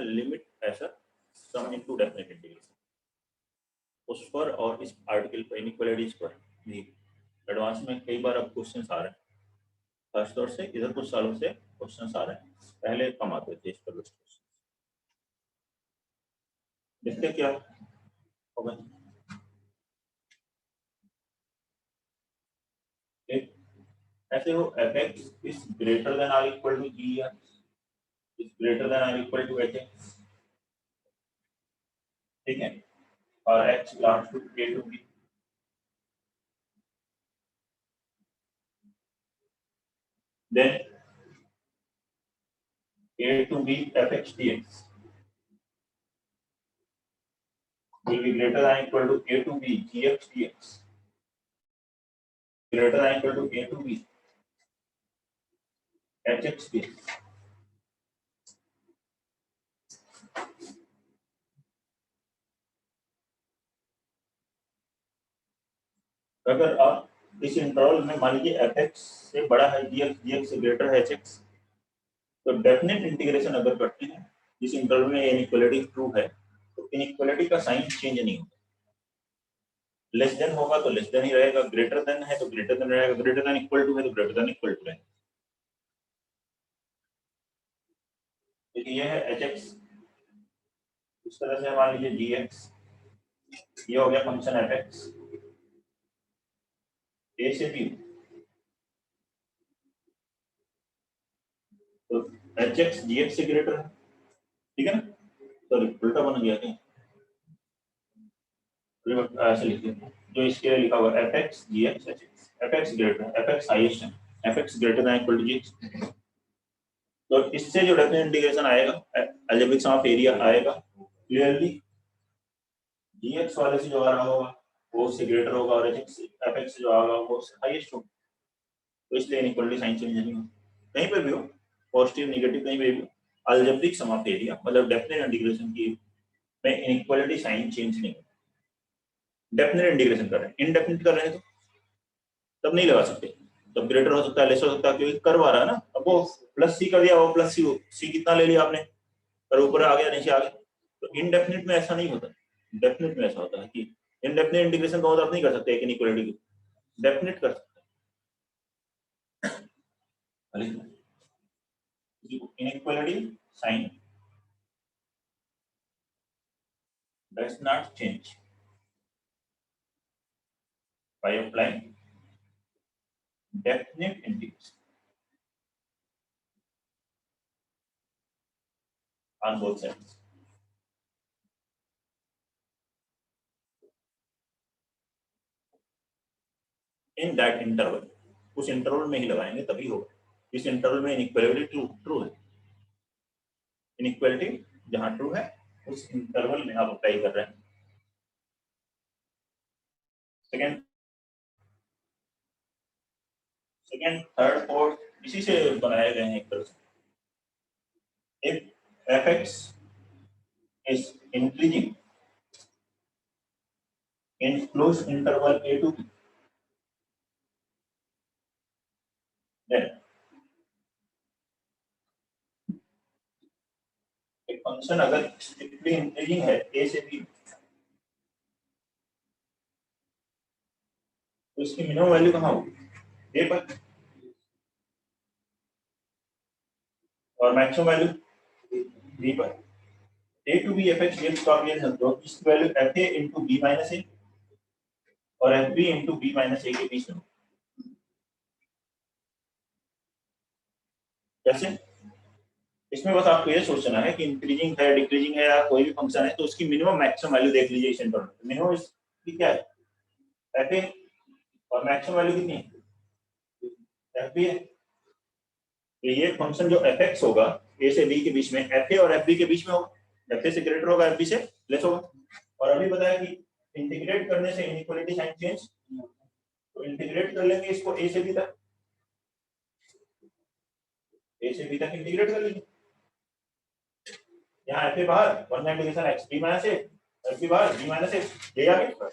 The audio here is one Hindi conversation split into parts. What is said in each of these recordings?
लिमिट ऐसा सम इनटू डेफिनेट इंटीग्रेशन उस पर और इस आर्टिकल पर इनइक्वालिटीज पर भी एडवांस में कई बार अब क्वेश्चंस आ रहे हैं। खास तौर से इधर कुछ सालों से क्वेश्चंस आ रहे हैं, पहले कम आते थे इस पर क्वेश्चन। देखते क्या होगा। ऐसे हो fx is greater than or equal to g is greater than or equal to hx, ठीक है, और h belongs to a to b, then a to b fx dx will be greater than or equal to a to b gx dx greater than or equal to a to b hx dx। अगर आप इस इंटरवल में मान लीजिए fx से बड़ा है gx से ग्रेटर है hx, तो डेफिनेट इंटीग्रेशन अगर करते हैं इस इंटरवल में इनइक्वालिटी ट्रू है तो इनइक्वालिटी का साइन चेंज नहीं होगा। लेस देन होगा तो लेस देन ही रहेगा, ग्रेटर देन है तो ग्रेटर देन रहेगा, ग्रेटर देन इक्वल टू है तो ग्रेटर देन इक्वल टू रहेगा। देखिए ये है hx, इस तरह से मान लीजिए gx, ये हो गया फंक्शन fx a से b, तो hx gx से ग्रेटर है, ठीक है ना, सॉरी उल्टा बन गया क्या, ऐसे लिखिए जो इसके लिए लिखा हुआ fx gx hx, fx greater, fx highest है, fx greater than equal to gx, तो इससे जो डेफिनेट इंटीग्रेशन आएगा अलजेब्रिक सम ऑफ एरिया आएगा क्लियरली gx वाले से जो आ रहा होगा वो उससे ग्रेटर होगा और fx से जो आ रहा होगा वो हाईएस्ट होगा, तो इसलिए इनइक्वालिटी साइन चेंज नहीं होगा। कहीं पर भी हो पॉजिटिव नेगेटिव कहीं पे भी अलजेब्रिक सम ऑफ एरिया मतलब डेफिनेट इंटीग्रेशन की में इनइक्वालिटी साइन चेंज नहीं होगा। डेफिनेट इंटीग्रेशन कर रहे हैं, इनडेफिनेट कर रहे हैं तो तब नहीं लगा सकते, तब ग्रेटर हो सकता है लेस हो सकता है क्योंकि कर्व आ रहा है ना। अब वो प्लस सी कर दिया, वो प्लस सी कितना ले लिया आपने, और ऊपर आ गया नीचे आ गया, तो इनडेफिनेट में ऐसा नहीं होता। डेफिनेट में ऐसा होता है कि इनडेफिनेट इंटीग्रेशन का आप नहीं कर सकते एक इनइक्वालिटी को, डेफिनेट कर सकते हैं। Inequality sign does not change by applying definite integration on both sides। In that interval, उस इंटरवल में ही लगाएंगे तभी होगा। इस इंटरवल में इनइक्वालिटी ट्रू है, इनइक्वालिटी जहां ट्रू है उस इंटरवल में आप अप्लाई कर रहे हैं। सेकेंड थर्ड फोर्थ इसी से बनाए गए हैं एक तरह से। If fx is increasing in closed interval a to b, then एक फंक्शन अगर स्ट्रिक्टली इंक्रीजिंग है a से b तो इसकी मिनिमम वैल्यू कहाँ होगी, a पर, और मैक्सिमम वैल्यू b पर। a to b fx dx को आप ले सकते हो, इसकी value fa into b minus a और fb into b minus a के बीच में। कैसे, इसमें बस आपको ये सोचना है कि इंक्रीजिंग है डिक्रीजिंग है या कोई भी फंक्शन है तो उसकी मिनिमम मैक्सिमम वैल्यू देख लीजिए इस इंटरवल में। मिनिमम इसकी क्या है, fa, और मैक्सिमम वैल्यू कितनी है, fb है। तो ये फंक्शन जो fx होगा a से b के बीच में, fa और fb के बीच में होगा, fa से ग्रेटर होगा fb से लेस होगा। और अभी बताया कि इंटीग्रेट करने से इनइक्वालिटी साइन चेंज, तो इंटीग्रेट कर लेंगे इसको a से b तक, a से b तक इंटीग्रेट कर लेंगे। यहाँ fa बाहर 1 integration x b minus a, fb बाहर b माइनस a, ये आ गया।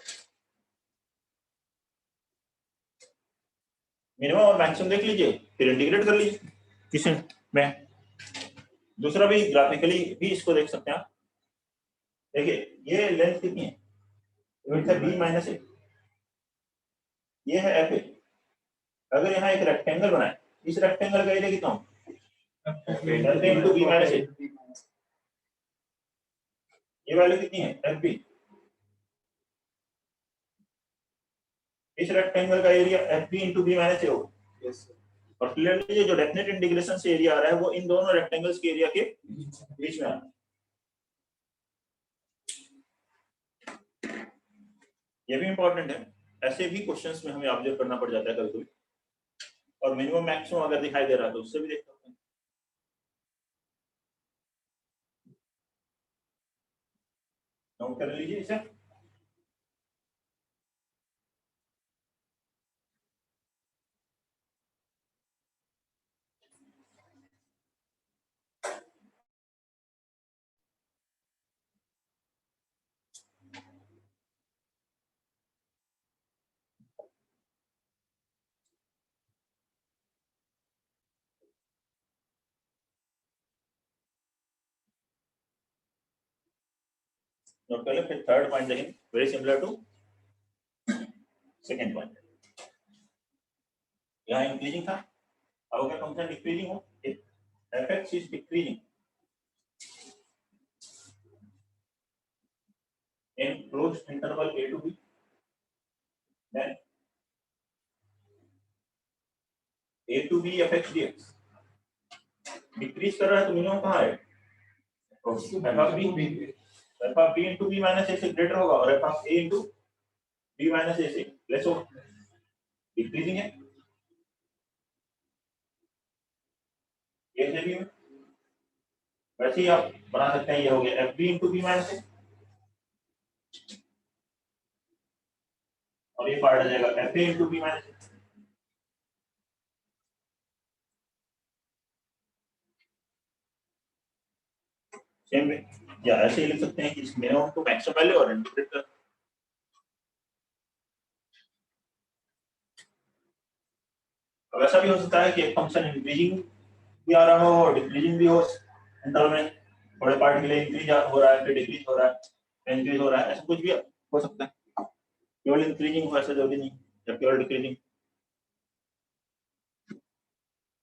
मिनिमम और मैक्सिमम देख लीजिए फिर इंटीग्रेट कर लीजिए किस में। दूसरा भी ग्राफिकली भी इसको देख सकते हैं आप। देखिए ये लेंथ कितनी है, विड्थ है बी माइनस ए, ये है एफ ए। अगर यहाँ एक रेक्टेंगल बनाए, इस रेक्टेंगल का एरिया कितना हो, F A into B minus A, ये वैल्यू कितनी है एफ बी। इस रेक्टेंगल का area F B into B minus A होगा। और क्लियरली ये जो डेफिनेट इंटीग्रेशन से एरिया आ रहा है वो इन दोनों रेक्टेंगल्स के एरिया के बीच में आ रहा है। ये भी इंपॉर्टेंट है, ऐसे भी क्वेश्चंस में हमें ऑब्जर्व करना पड़ जाता है कभी कभी। और मिनिमम मैक्सिमम अगर दिखाई दे रहा है तो उससे भी देख सकते हैं। नोट कर लीजिए इसे। नोट कर ले। फिर थर्ड पॉइंट देखें, very similar to second point. यहाँ इंक्रीजिंग था, अब अगर फंक्शन डिक्रीजिंग हो, f x is decreasing in closed interval a to b, then a to b f x dx decrease कर रहा है तो मिनिमम कहाँ है, f of b into b minus a से ग्रेटर होगा और f of a into b minus a से लेस होगा। डिक्रीजिंग है ये से भी में, वैसे ही आप बना सकते हैं। ये हो गया f b into b minus a और ये पार्ट आ जाएगा f a into b minus a। Same way या ऐसे ही लिख सकते हैं कि इस मिनिमम को मैक्सिमम वैल्यू और इंटीग्रेट कर। अब ऐसा भी हो सकता है कि एक फंक्शन इंक्रीजिंग भी आ रहा हो और डिक्रीजिंग भी हो इंटरवल में, थोड़े पार्ट के लिए इंक्रीज हो रहा है फिर डिक्रीज हो रहा है, इंक्रीज हो रहा है, ऐसा कुछ भी हो सकता है। केवल इंक्रीजिंग हो ऐसा जरूरी नहीं, या केवल decreasing.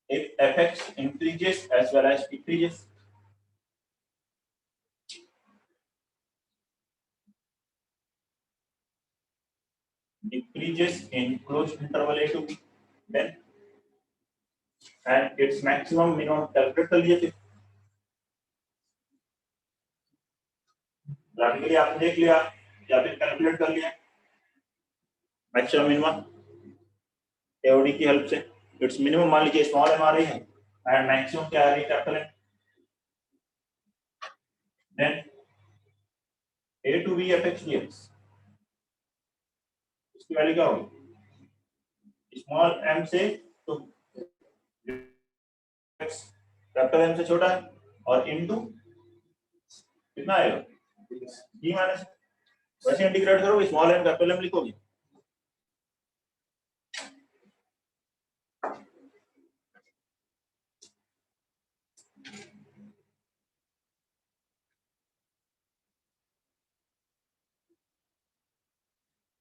if fx increases as well as decreases, decreases in closed interval a to b, then and its maximum minimum calculate कर लिए थे। ग्राफिकली आपने देख लिया या फिर कैलकुलेट कर लिया मैक्सिमम मिनिमम एओडी की हेल्प से। इट्स मिनिमम मान लीजिए स्मॉल एम आ रही है एंड मैक्सिमम क्या आ रही है capital M, then a to b fx dx इसकी वैल्यू क्या होगी, स्मॉल m से तो कैपिटल एम से छोटा है और इनटू कितना आएगा b माइनस, वैसे इंटीग्रेट करोगे स्मॉल एम कैपिटल एम लिखोगे।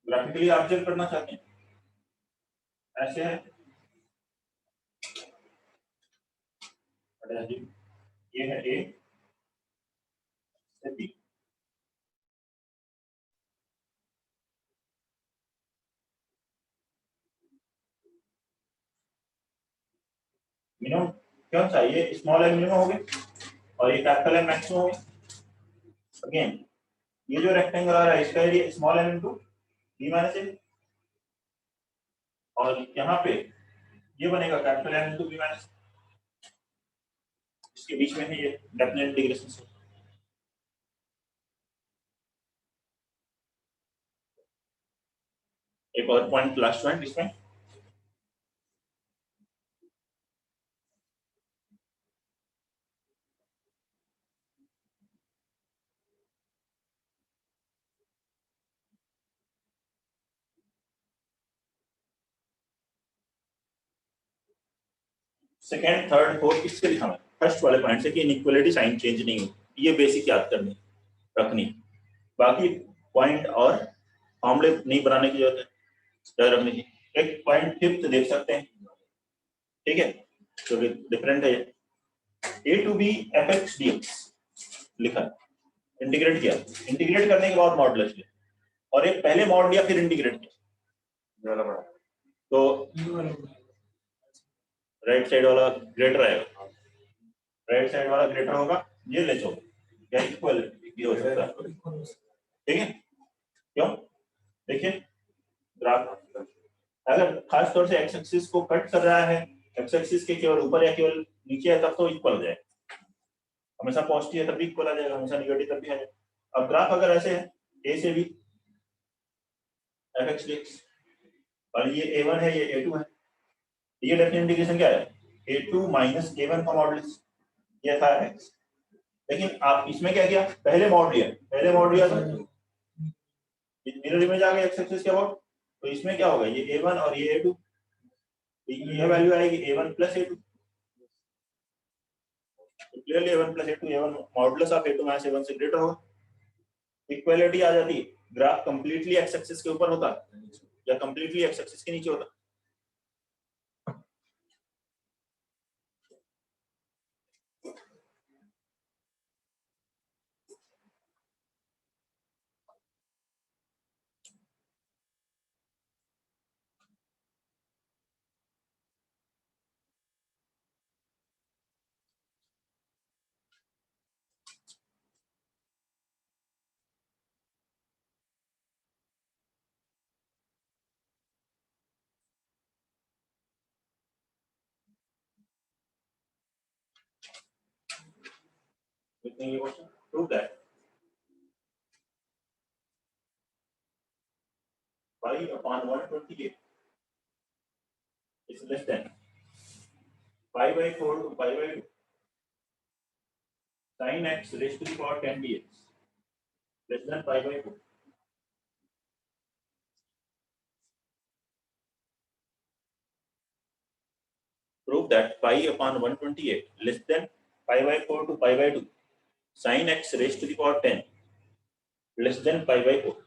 ग्राफिकली ऑब्जर्व करना चाहते हैं ऐसे है, ये है ए से बी, मिनिमम कौन सा, ये स्मॉल एम मिनिमम हो गया और ये कैपिटल एम मैक्सिमम हो गया। अगेन ये जो रेक्टेंगल आ रहा है इसका area small M into B minus ए, और यहाँ पे ये बनेगा capital M into B minus, इसके बीच में है ये डेफिनेट इंटीग्रेशन से। एक और पॉइंट लास्ट पॉइंट इसमें, सेकेंड थर्ड फोर्थ किससे लिखा है, फर्स्ट वाले पॉइंट से कि इनइक्वालिटी साइन चेंज नहीं हो, ये बेसिक याद करनी रखनी। बाकी पॉइंट और फॉर्मूले नहीं बनाने की जरूरत है, याद रखनी चाहिए। एक पॉइंट फिफ्थ देख सकते हैं, ठीक है, तो डिफरेंट है। a to b fx dx लिखा, इंटीग्रेट किया, इंटीग्रेट करने के बाद मॉडुलस लिया, और एक पहले मॉड लिया फिर इंटीग्रेट किया, तो राइट साइड वाला ग्रेटर आएगा, राइट साइड वाला ग्रेटर होगा, ये ले चलो क्या इक्वल भी हो सकता है, ठीक है। क्यों, देखिए ग्राफ अगर खास तौर से एक्स एक्सिस को कट कर रहा है, एक्स एक्सिस के केवल ऊपर या केवल नीचे है तब तो इक्वल हो जाएगा, हमेशा पॉजिटिव है तब भी इक्वल आ जाएगा, हमेशा नेगेटिव तब भी आ जाएगा। अब ग्राफ अगर ऐसे है ए से बी fx dx, और ये a1 है ये a2 है, ये डेफिनेट इंटीग्रेशन क्या है, a2 माइनस a1 का मॉडुलस, ये था x। लेकिन आप इसमें क्या किया, पहले मॉड लिया था, मिरर इमेज आ गई x एक्सिस के अबाउट, तो इसमें क्या होगा, ये a1 और ये a2, ये वैल्यू आएगी a1 plus a2, clearly a1 plus a2, a1 modulus of a2 minus a1 से ग्रेटर होगा, इक्वालिटी आ जाती है। ग्राफ कंप्लीटली एक्स एक्सिस के ऊपर होता या कंप्लीटली एक्स एक्सिस के नीचे होता, ये question prove that y upon 128 is less than pi by 4 to pi by 2 sin x raised to the power 10 dx less than pi by 4. Prove that pi upon 128 less than pi by 4 to pi by 2 sin x raised to the power 10 less than pi by 4.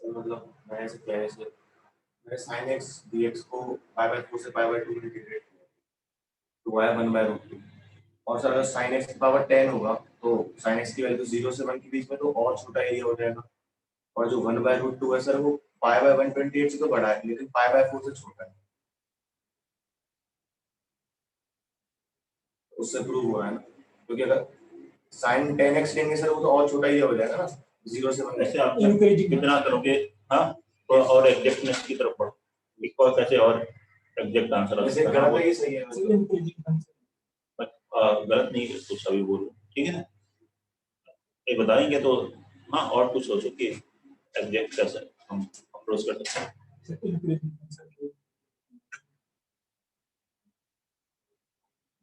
मतलब मैं ऐसे क्या है, मैंने sin x dx को पाई बाय 4 से पाई बाय 2 में इंटीग्रेट किया तो आया 1/√2। और सर अगर sin x की पावर 10 होगा तो sin x की वैल्यू 0 से 1 के बीच में तो और छोटा एरिया हो जाएगा, और जो 1/√2 है सर वो पाई बाय 128 से तो बड़ा है लेकिन पाई बाय 4 से छोटा है, उससे प्रूव हुआ है ना, क्योंकि अगर sin 10x लेंगे सर वो तो और छोटा एरिया हो जाएगा ना 0 से 1। ऐसे आप कितना करोगे, हाँ, तो और एग्जैक्टनेस की तरफ बढ़ो, इसको कैसे और एग्जैक्ट आंसर आ सकता है, गलत है ये सही है, गलत नहीं है कुछ अभी बोलो, ठीक है ना, ये बताएंगे तो हाँ, और कुछ सोचो कि एग्जैक्ट कैसे हम अप्रोच कर सकते हैं।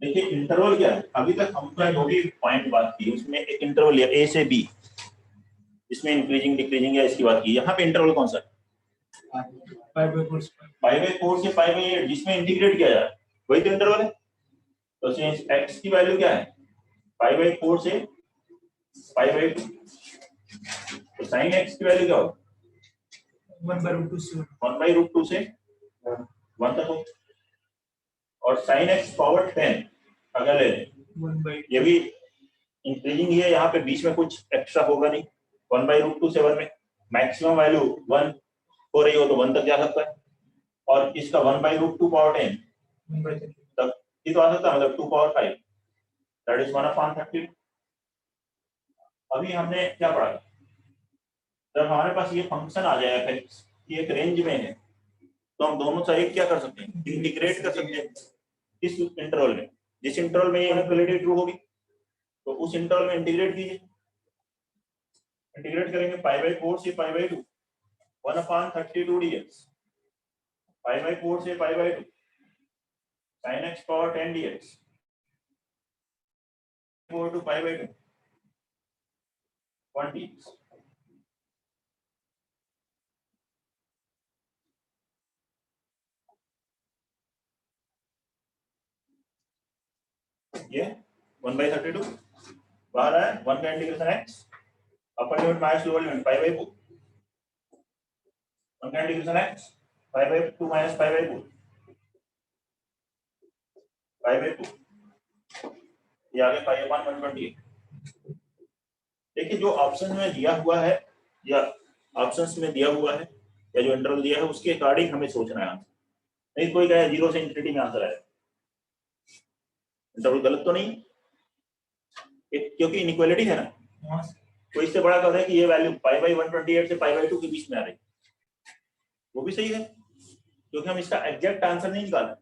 देखिए इंटरवल क्या है, अभी तक हमने जो भी पॉइंट बात की उसमें एक इंटरवल लिया ए से बी, इसमें इंक्रीजिंग डिक्रीजिंग है इसकी बात की, यहाँ पे इंटरवल कौन सा है, पाई बाय 4 से पाई बाय 8, जिसमें इंटीग्रेट किया जाए वही तो इंटरवल है। तो एक्स की वैल्यू क्या है, पाई बाय 4 से पाई बाय 2, तो साइन एक्स की वैल्यू क्या होगी 1/√2 से 1 तक हो, और साइन एक्स पावर 10 अगर ले लें ये भी इंक्रीजिंग ही है, यहाँ पे बीच में कुछ एक्स्ट्रा होगा नहीं। 1/√2 से 1 में मैक्सिमम वैल्यू 1 हो रही हो तो 1 तक जा सकता है, और इसका 1/√2 पावर 10 तक ये तो आ सकता है, मतलब 2 पावर 5 दैट इज 1/30। अभी हमने क्या पढ़ा, जब हमारे पास ये फंक्शन आ जाए fx की एक रेंज में है, तो हम दोनों साइड क्या कर सकते हैं, इंटीग्रेट कर सकते हैं इस इंटरवल में। जिस इंटरवल में ये इनइक्वालिटी ट्रू होगी तो उस इंटरवल में इंटीग्रेट कीजिए। इंटीग्रेट करेंगे π/4 से π/2 1/32 dx, π/4 से π/2 sin x power 10 dx 4 to π/2 1 dx। ये 1/32 बाहर आया, 1 का integration x upper limit minus lower limit π/4, 1 का इंटीग्रेशन x π/2 माइनस π/4 π/2, ये आगे π/120। देखिए जो ऑप्शन में दिया हुआ है या ऑप्शंस में दिया हुआ है या जो इंटरवल दिया है उसके अकॉर्डिंग हमें सोचना है आंसर, नहीं कोई कहे 0 से इंफिनिटी में आंसर आए, इंटरवल गलत तो नहीं, क्योंकि इनइक्वालिटी है ना। तो इससे बड़ा कर रहा है कि ये वैल्यू π/128 से π/2 के बीच में आ रही, वो भी सही है, क्योंकि हम इसका एग्जैक्ट आंसर नहीं निकाल रहे,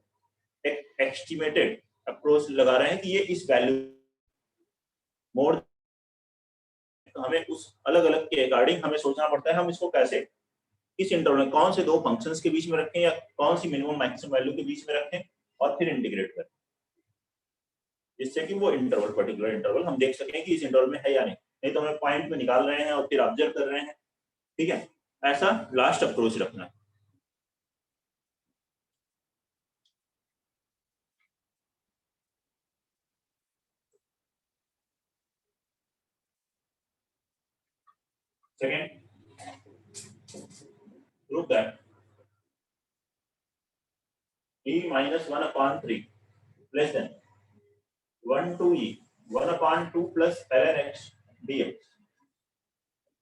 एक एस्टिमेटेड अप्रोच लगा रहे हैं कि ये इस वैल्यू मोर, तो हमें उस अलग अलग के अकॉर्डिंग हमें सोचना पड़ता है हम इसको कैसे, इस इंटरवल में कौन से दो फंक्शंस के बीच में रखें या कौन सी मिनिमम मैक्सिमम वैल्यू के बीच में रखें, और फिर इंटीग्रेट करें, जिससे कि वो इंटरवल पर्टिकुलर इंटरवल हम देख सकें कि इस इंटरवल में है या नहीं तो हमें पॉइंट में निकाल रहे हैं और फिर ऑब्जर्व कर रहे हैं। ठीक है, ऐसा लास्ट अप्रोच रखना है। Second, prove that e minus 1/3 less than 1 to e 1/2 plus ln x dx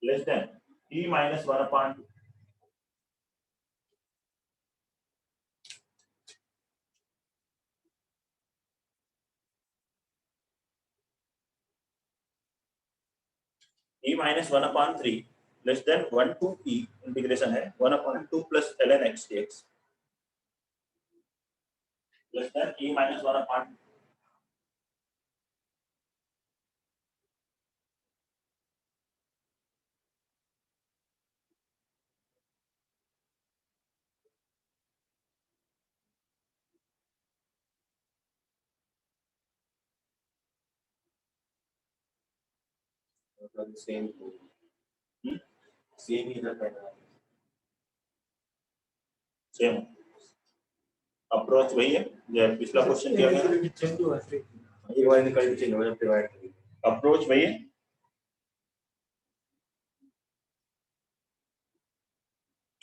less than e minus 1/2 e minus 1/3 less than 1 to e integration है 1/2 plus ln x dx less than e minus 1/2। मतलब सेम सेम ही रहता है, सेम अप्रोच वही है जो पिछला क्वेश्चन किया गया, एक बार निकल चेंज हो जाए डिवाइड करिए, अप्रोच वही है।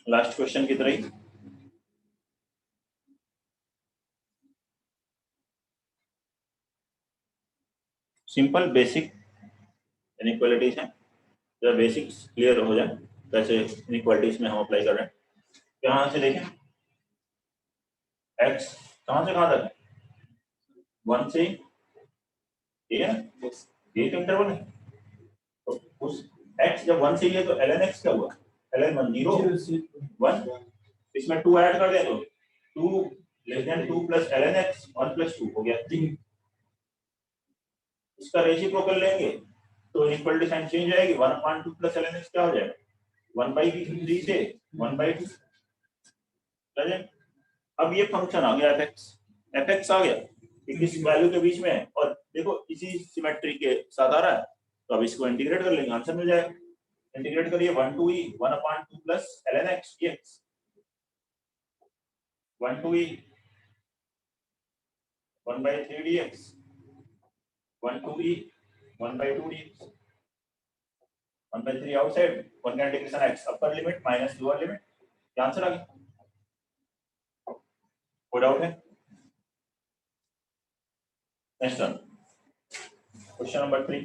लास्ट क्वेश्चन की तरह ही सिंपल बेसिक इनइक्वालिटीज हैं, जब बेसिक्स क्लियर हो जाए कैसे इनइक्वालिटीज में हम अप्लाई कर रहे हैं। यहाँ से देखें x कहाँ से कहाँ तक है, 1 से ये तो इंटरवल है, तो उस x जब 1 से ही है तो ln x क्या हुआ, ln 1 0 1, इसमें 2 ऐड कर दें तो 2 less than 2 plus ln x 1 plus 2 हो गया 3। इसका रेसिप्रोकल लेंगे तो इनइक्वालिटी साइन चेंज आएगी, 1/2 प्लस ln x क्या हो जाएगा 1/3 से 1/2। अब ये फंक्शन आ गया fx आ गया किस वैल्यू के बीच में है, और देखो इसी सिमेट्री के साथ आ रहा है, तो अब इसको इंटीग्रेट कर लेंगे आंसर मिल जाएगा। इंटीग्रेट करिए 1 to e 1/2 plus ln x dx 1 to e 1/3 dx 1 to e 1/2 dx 1/3 outside 1 का integration x upper limit minus lower limit, ये आंसर आ गया। कोई डाउट है? Next one question number 3।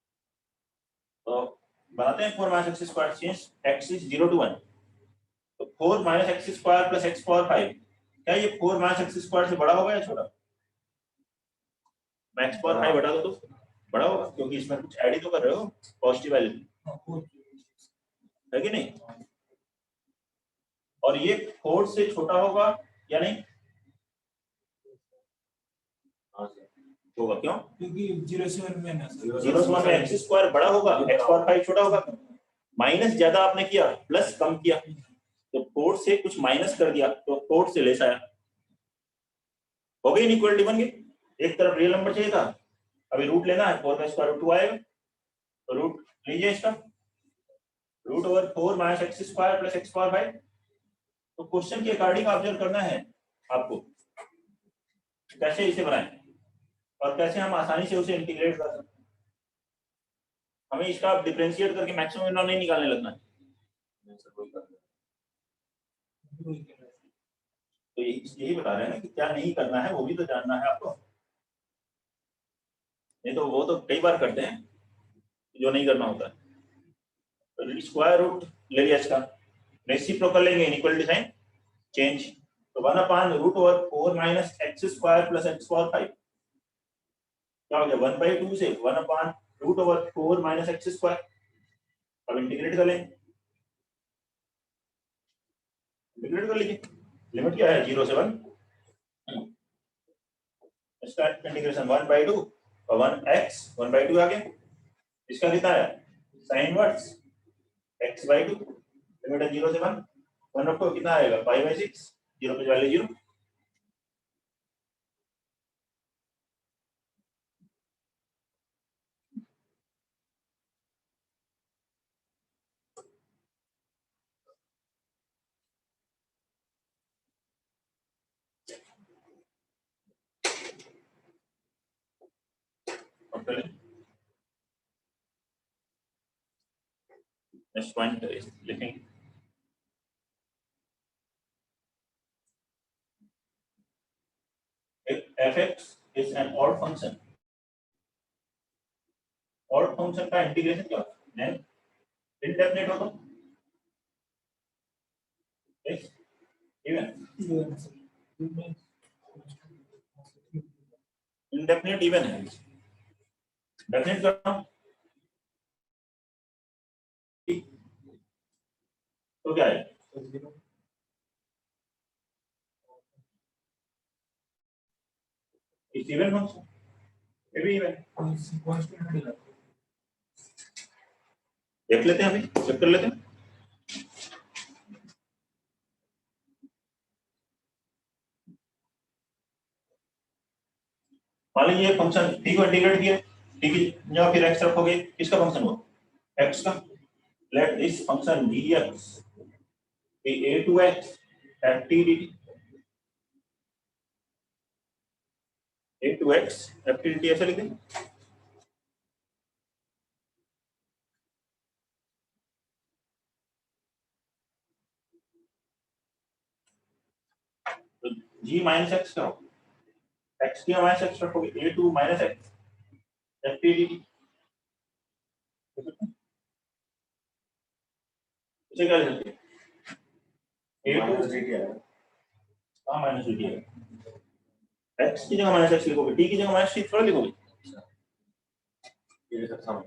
तो बनाते हैं 4 minus x square change x is 0 to 1, तो 4 minus x square plus x power 5, क्या ये 4 माइनस एक्स स्क्वायर से बड़ा होगा या छोटा? मैं एक्स पावर 5 बटा दो तो बड़ा होगा, क्योंकि इसमें कुछ ऐड ही तो कर रहे हो, पॉजिटिव वैल्यू है कि नहीं? और ये 4 से छोटा होगा या नहीं? होगा, क्यों? क्योंकि 0 से 1 में ना 0 से 1 में एक्स स्क्वायर बड़ा होगा, एक्स पावर 5 छोटा होगा। माइनस ज्यादा आपने किया, प्लस कम किया, तो 4 से कुछ माइनस कर दिया तो 4 से लेस आया, हो गई इनइक्वालिटी बन गई। एक तरफ रियल नंबर चाहिए था, अभी रूट लेना है, 4 का स्क्वायर रूट 2 आएगा, तो रूट लीजिए इसका, root over 4 minus x square plus x power 5। तो क्वेश्चन के अकॉर्डिंग ऑब्जर्व करना है आपको, कैसे इसे बनाएं और कैसे हम आसानी से उसे इंटीग्रेट कर सकते हैं। हमें इसका डिफरेंशिएट करके मैक्सिमम नहीं निकालने लगना है। तो यही बता रहे हैं ना कि क्या नहीं करना है, वो भी तो जानना है आपको, नहीं तो वो तो कई बार करते हैं जो नहीं करना होता है। तो स्क्वायर रूट ले लिया इसका, रेसिप्रोकल लेंगे, इनइक्वालिटी साइन चेंज, तो 1 upon root over 4 minus x square plus x power 5, क्या हो गया 1/2 से 1 upon root over 4 minus x square. अब इंटीग्रेट कर लेंगे, इंटीग्रेट कर लीजिए, लिमिट क्या है 0 से 1, इसका इंटीग्रेशन 1/2 और 1x 1/2 आ गया, इसका कितना है साइन इनवर्स x/2, लिमिट है 0 से 1 रखो, कितना आएगा 5/6, 0 पे वैल्यू 0। नेक्स्ट पॉइंट लिखेंगे, f(x) is an odd function, odd function का इंटीग्रेशन क्या होता है, इंडेफिनिट हो तो इवन, इंडेफिनिट इवन है, डेफिनेट करना तो क्या है, इस इवन फंक्शन ये भी इवन, देख लेते हैं, अभी चेक कर लेते हैं। मान लीजिए ये फंक्शन टी को इंटीग्रेट किया, टी की जगह फिर एक्स रखोगे, किसका फंक्शन हुआ, एक्स का। Let this function dx be a to x at t dt, a to x at t dt ऐसे लिख दें। तो g माइनस एक्स का x की माइनस एक्स रखोगे, a to minus x at t dt, इसे क्या लिख सकते हैं, a to dt है, हाँ माइनस dt है, x की जगह माइनस एक्स लिखोगे, t की जगह माइनस t थोड़ा लिखोगे, ये सब समझ।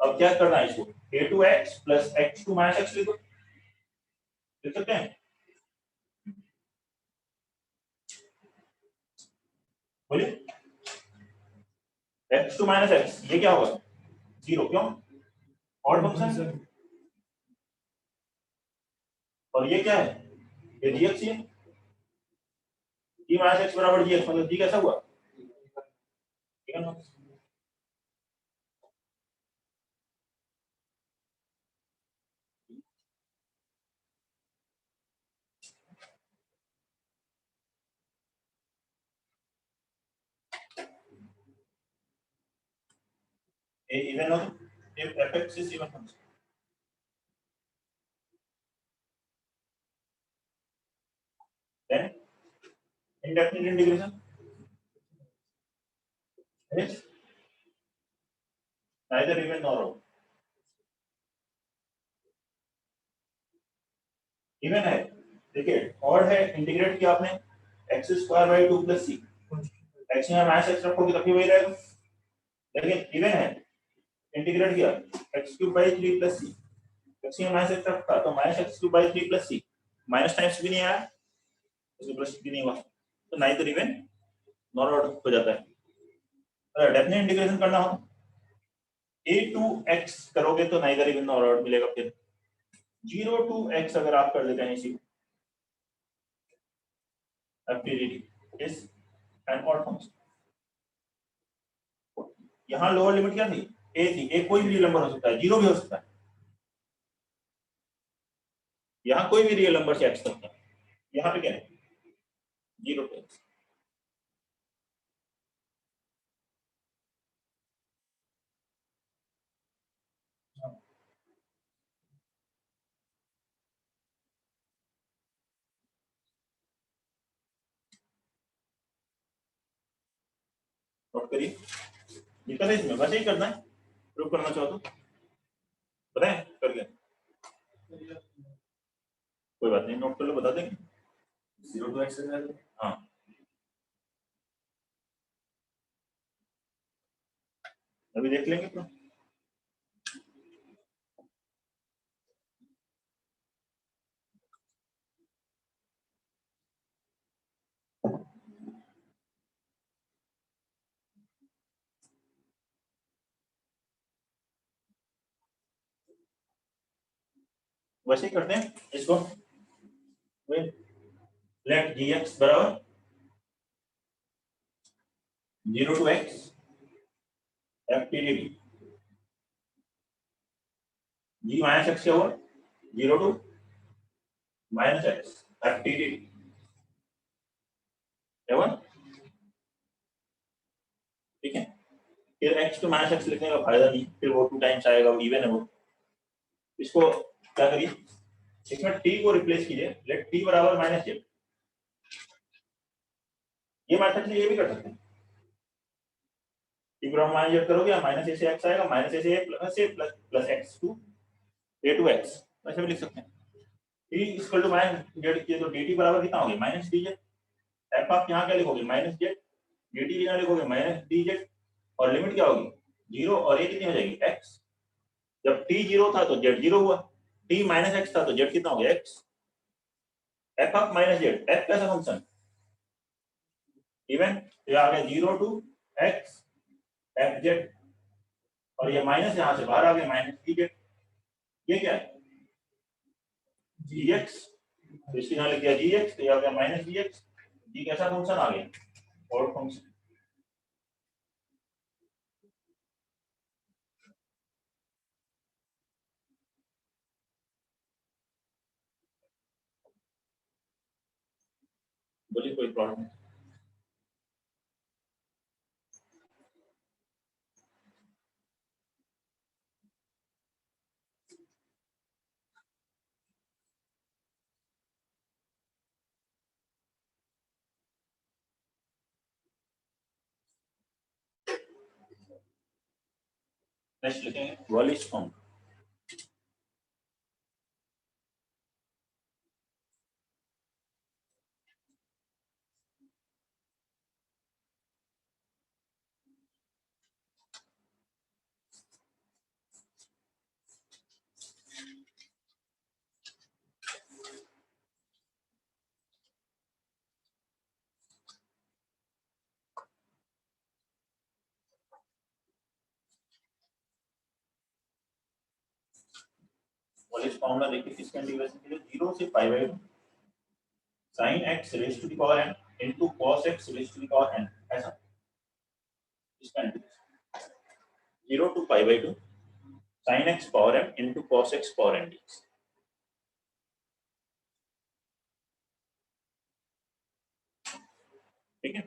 अब क्या करना है इसको, a to x plus x to minus x लिखो, लिख सकते हैं, बोलिए x to माइनस एक्स, ये क्या होगा 0, क्यों ऑड फंक्शन, और ये क्या है, ये gx है, g माइनस एक्स बराबर gx, मतलब g कैसा हुआ, इवन हो, if fx is even function, then indefinite integration is neither even nor odd. Even है, देखिए ऑड है, इंटीग्रेट किया आपने x square by 2 plus c, x में माइनस x रखोगे तभी वही रहेगा, लेकिन इवन है, इंटीग्रेट किया x cube by 3 plus c, x में माइनस x रखा तो minus x cube by 3 plus c, minus times भी नहीं आया, उसके प्लस भी नहीं हुआ, तो नाइदर इवन नॉर ऑड हो जाता है। अगर डेफिनेट इंटीग्रेशन करना हो a to x करोगे तो नाइदर इवन नॉर ऑड मिलेगा। फिर 0 to x अगर आप कर लेते हैं इसी FTDT is an odd function। यहाँ लोअर लिमिट क्या थी, a थी, a कोई भी रियल नंबर हो सकता है, 0 भी हो सकता है, यहाँ कोई भी रियल नंबर से x तक है, यहाँ पे क्या है 0 to x। नोट करिए, दिक्कत है इसमें, वैसे ही करना है, प्रूव करना चाहो तो बताएं कर गया, कोई बात नहीं, नोट कर लो, बता देंगे। 0 to x है, हाँ अभी देख लेंगे तो वैसे ही करते हैं इसको, लेट gx बराबर 0 to x FTDT, g minus x क्या हुआ 0 to minus x FTDT even, ठीक है। फिर x to माइनस x लिखने का फायदा नहीं, फिर वो 2 टाइम्स आएगा, वो इवन है वो, इसको क्या करिए, इसमें t को रिप्लेस कीजिए, लेट t बराबर माइनस z, ये मेथड से ये भी कर सकते हैं, t बराबर माइनस z करोगे माइनस a से x आएगा, माइनस a से a plus a plus x to a to x, ऐसे भी लिख सकते हैं। t equal to minus z किए तो dt बराबर कितना हो गया माइनस dz, f आप यहाँ क्या लिखोगे माइनस z, dt यहाँ लिखोगे माइनस dz, और लिमिट क्या होगी 0 और a कितनी हो जाएगी x, जब t 0 था तो z 0 हुआ, t माइनस x था तो z कितना हो गया x, f of minus z, f कैसा फंक्शन इवन, ये आ गया 0 टू x fz, और ये माइनस यहाँ से बाहर आ गया माइनस dz, ये क्या है gx, तो इसके यहाँ लिख दिया gx, तो ये आ गया माइनस dx, g कैसा फंक्शन आ गया ऑड फंक्शन। बोलिए कोई प्रॉब्लम नहीं। नेक्स्ट लिखेंगे वॉलिस फॉर्म, वॉलिस फॉर्मूला देखिए किसका इंटीग्रेशन के लिए, 0 से pi by 2 sin x raise to the power n into cos x raise to the power n, ऐसा इसका integration 0 to pi by 2 sin x power m into cos x power n dx, ठीक है।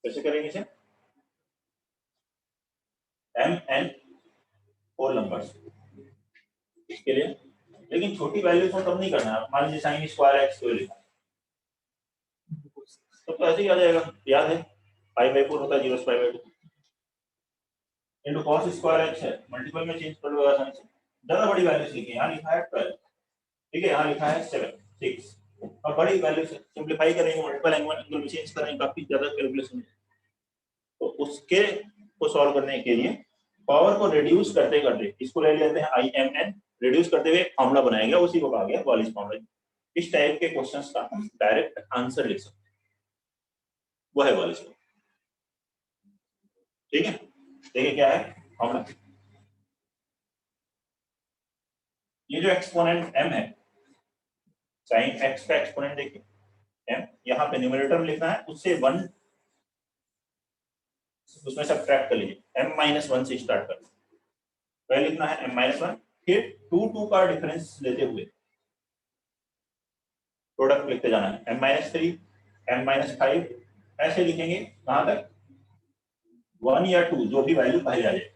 कैसे करेंगे इसे, m n 4 नंबर्स इसके लिए, लेकिन छोटी वैल्यूज को तब नहीं करना है, मान लीजिए sin स्क्वायर x को लिखा तो ऐसे ही आ जाएगा, याद है पाई बाय 4 होता है 0 से pi by 2, into cos square x है, मल्टीपल में चेंज कर लो आसानी से। ज्यादा बड़ी वैल्यूज लिखी है, यहाँ लिखा है 12, ठीक है, यहाँ लिखा है 7 6। अब बड़ी वैल्यू से सिंपलीफाई करेंगे, मल्टीपल एंगल में चेंज करेंगे, काफी ज्यादा कैलकुलेशन। तो उसके को सॉल्व करने के लिए पावर को रिड्यूस करते करते इसको ले लेते हैं IMN, रिड्यूस करते हुए फॉर्मूला बनाया गया, उसी को कहा गया वॉलिस फॉर्मूला। इस टाइप के क्वेश्चंस का हम डायरेक्ट आंसर लिख सकते हैं, वो है वॉलिस फॉर्मूला। ठीक है, देखिए क्या है फॉर्मूला। ये जो एक्सपोनेंट m है, sin x का एक्सपोनेंट देखिए m, यहाँ पे न्यूमरेटर में लिखना है, उससे 1 उसमें सब्ट्रैक्ट कर लीजिए, m-1 से स्टार्ट कर, पहले लिखना है m-1, फिर 2 का डिफरेंस लेते हुए प्रोडक्ट लिखते जाना है, m-3 m-5 ऐसे लिखेंगे कहां तक 1 या 2 जो भी वैल्यू पहले आ जाए।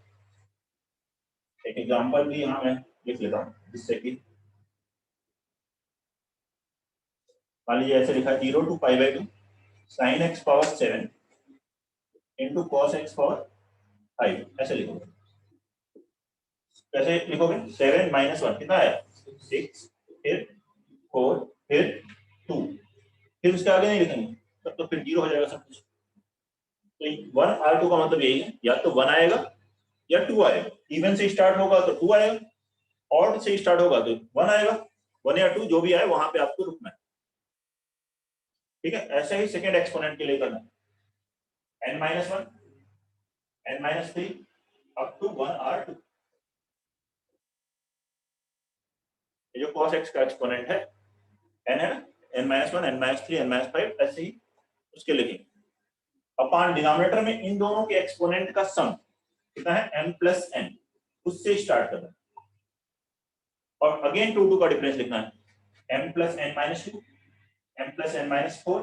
एक एग्जांपल भी यहां मैं लिख लेता हूं, जिससे कि मान लीजिए ऐसे लिखा 0 to π/2 sin x power 7 into cos x power 5, ऐसे लिखोगे। कैसे लिखोगे, 7 - 1 कितना है 6, फिर 4, फिर 2, फिर उसके आगे नहीं लिखेंगे तब तो फिर 0 हो जाएगा सब कुछ। तो 1 और 2 का मतलब यही है, या तो 1 आएगा या 2 आएगा। इवन से स्टार्ट होगा तो 2 आएगा, ऑड से स्टार्ट होगा तो 1 आएगा। 1 या 2 जो भी आए वहां पे आपको रुकना है, ठीक है। ऐसे ही सेकंड एक्सपोनेंट के लिए करना है, n-1 n-3 अप टू 1 और 2। ये जो cos x का एक्सपोनेंट है n है, n-1 n-3 n-5 ऐसे ही उसके लिखेंगे। अपॉन डिनोमिनेटर में इन दोनों के एक्सपोनेंट का सम कितना है m+n, उससे स्टार्ट करना है और अगेन 2 का डिफरेंस लिखना है, m+n-2 m+n-4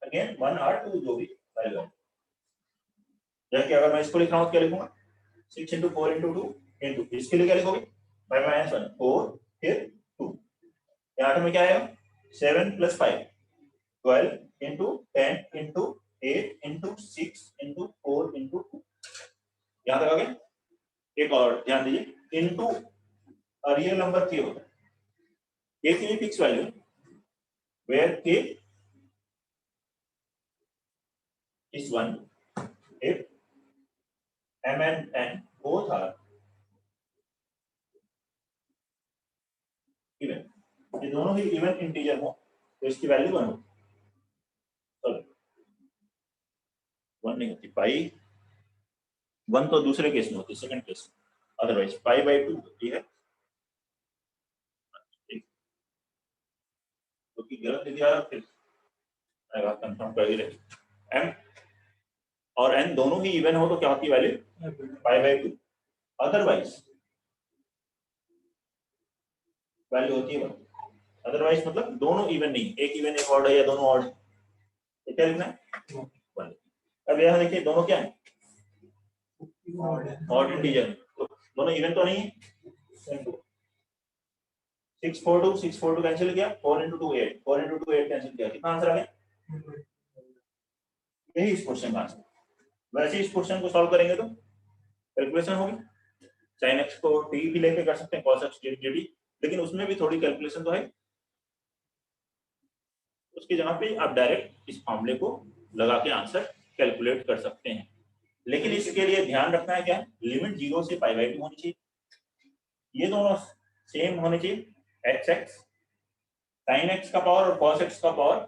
अगेन 1 और 2 जो भी वैल्यू है। जैसे कि अगर मैं इसको लिख रहा हूं तो क्या लिखूंगा 6 × 4 × 2 इंटू, इसके लिए क्या लिखोगे 5-1 4 फिर 2, यहाँ में क्या आएगा 7 + 5 12 into 10 into 8 into 6 into 4 into 2, यहाँ तक आ गया। एक और ध्यान दीजिए, इंटू रियल नंबर के होता है, के की फिक्स वैल्यू वेयर के is 1 if m and n both are even, ये दोनों ही इवन इंटीजर हो तो इसकी वैल्यू 1 हो, चलो 1 नहीं होती, पाई 1 तो दूसरे केस में होती है, सेकंड केस, अदरवाइज π/2 होती है। तो कि गलत लिख दिया फिर आएगा, कंफर्म कर ही रहे। m और n दोनों ही इवन हो तो क्या होती है वैल्यू π/2, अदरवाइज वैल्यू होती है 1। अदरवाइज मतलब दोनों इवन नहीं, एक इवन एक ऑड है या दोनों ऑड है, तो क्या लिखना है 1। अब यहां देखिए दोनों क्या है ऑड इंटीजर, तो दोनों इवन तो नहीं है। 6 4 2 कैंसिल किया, 4 × 2 8 4 × 2 8 कैंसिल किया, कितना आंसर आ गया, यही इस क्वेश्चन का आंसर। वैसे इस क्वेश्चन को सॉल्व करेंगे तो कैलकुलेशन होगी, sin x को t भी लेके कर सकते हैं cos x dt, लेकिन उसमें भी थोड़ी कैलकुलेशन तो है। उसकी जगह पे आप डायरेक्ट इस फॉर्मूले को लगा के आंसर कैलकुलेट कर सकते हैं, लेकिन इसके लिए ध्यान रखना है क्या, लिमिट 0 से π/2 होनी चाहिए, ये दोनों सेम होने चाहिए, x sin x का पावर और cos x का पावर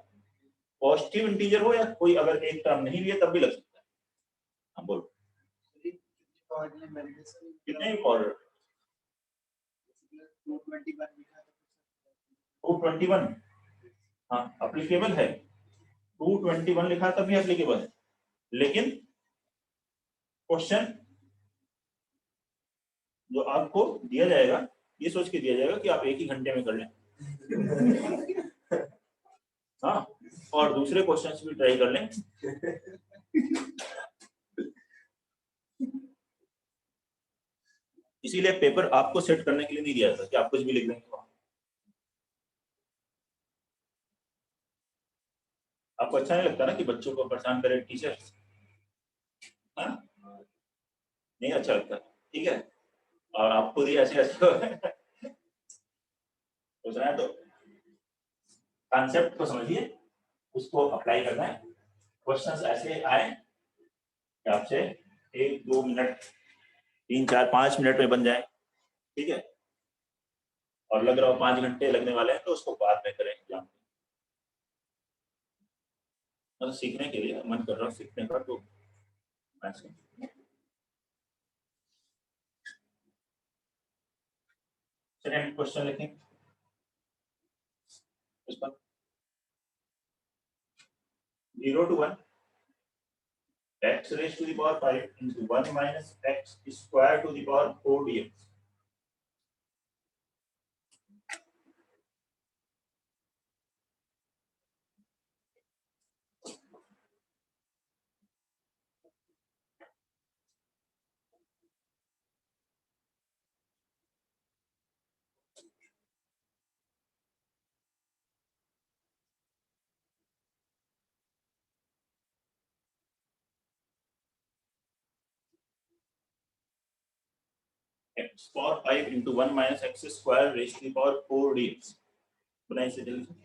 पॉजिटिव इंटीजर हो, या कोई अगर एक टर्म नहीं भी है तब भी लग सकता है। हाँ बोलो कितने ही पावर 221, हाँ अप्लीकेबल है, 221 लिखा तब भी अप्लीकेबल है, लेकिन क्वेश्चन जो आपको दिया जाएगा ये सोच के दिया जाएगा कि आप एक ही घंटे में कर लें, हाँ, और दूसरे क्वेश्चंस भी ट्राई कर लें। इसीलिए पेपर आपको सेट करने के लिए नहीं दिया जाता कि आप कुछ भी लिख देंगे। आपको अच्छा नहीं लगता ना कि बच्चों को परेशान करे टीचर, हाँ? नहीं अच्छा लगता, ठीक है। और आप खुद ही ऐसे ऐसे सोच रहे हैं, तो कॉन्सेप्ट को समझिए, उसको अप्लाई करना है। क्वेश्चंस ऐसे आए कि आपसे 1-2 मिनट, 3-4-5 मिनट में बन जाए, ठीक है। और लग रहा हो 5 घंटे लगने वाले हैं तो उसको बाद में करें एग्जाम, मतलब सीखने के लिए मन कर रहा हूँ सीखने का, तो सेकंड क्वेश्चन लिखें इस पर। 0 to 1 x raised to the power 5 into 1 minus x square to the power 4 dx। x power 5 into 1 minus x square raised to the power 4 dx। बनाइए इसे जल्दी से।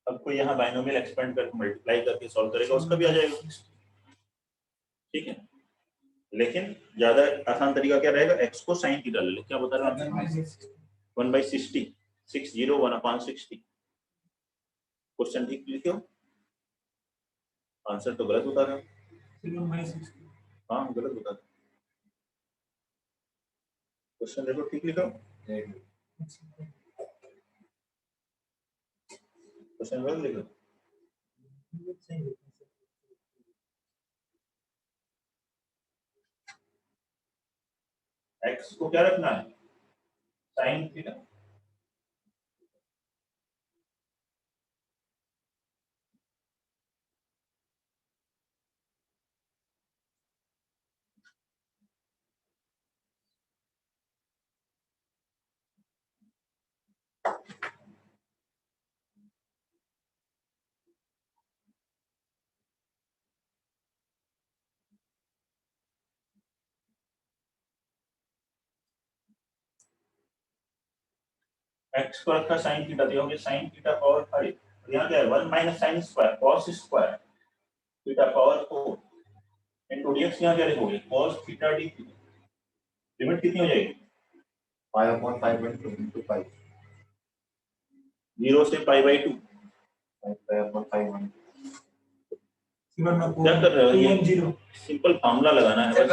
अब कोई यहाँ बाइनोमियल एक्सपेंड करके मल्टीप्लाई करके सॉल्व करेगा, उसका भी आ जाएगा, ठीक है। लेकिन ज्यादा आसान तरीका क्या रहेगा, x को साइन थीटा ले लो। क्या बता रहा हूँ, 1/60, 601/60। क्वेश्चन ठीक लिखे हो, आंसर तो गलत बता रहे हो। हाँ गलत बता रहे हो, क्वेश्चन देखो ठीक लिखा, क्वेश्चन गलत लिखा। x को क्या रखना है, साइन थीटा। x को रखा साइन थीटा, तो होंगे साइन थीटा पावर 5। यहाँ क्या है, 1 minus sine square cos square theta power 4 into dx। यहाँ क्या लिखोगे, cos थीटा d। लिमिट कितनी हो जाएगी, 5/5 into 5 0 से π/2। 5/5 क्या कर रहे हो, ये सिंपल फार्मूला लगाना है बस,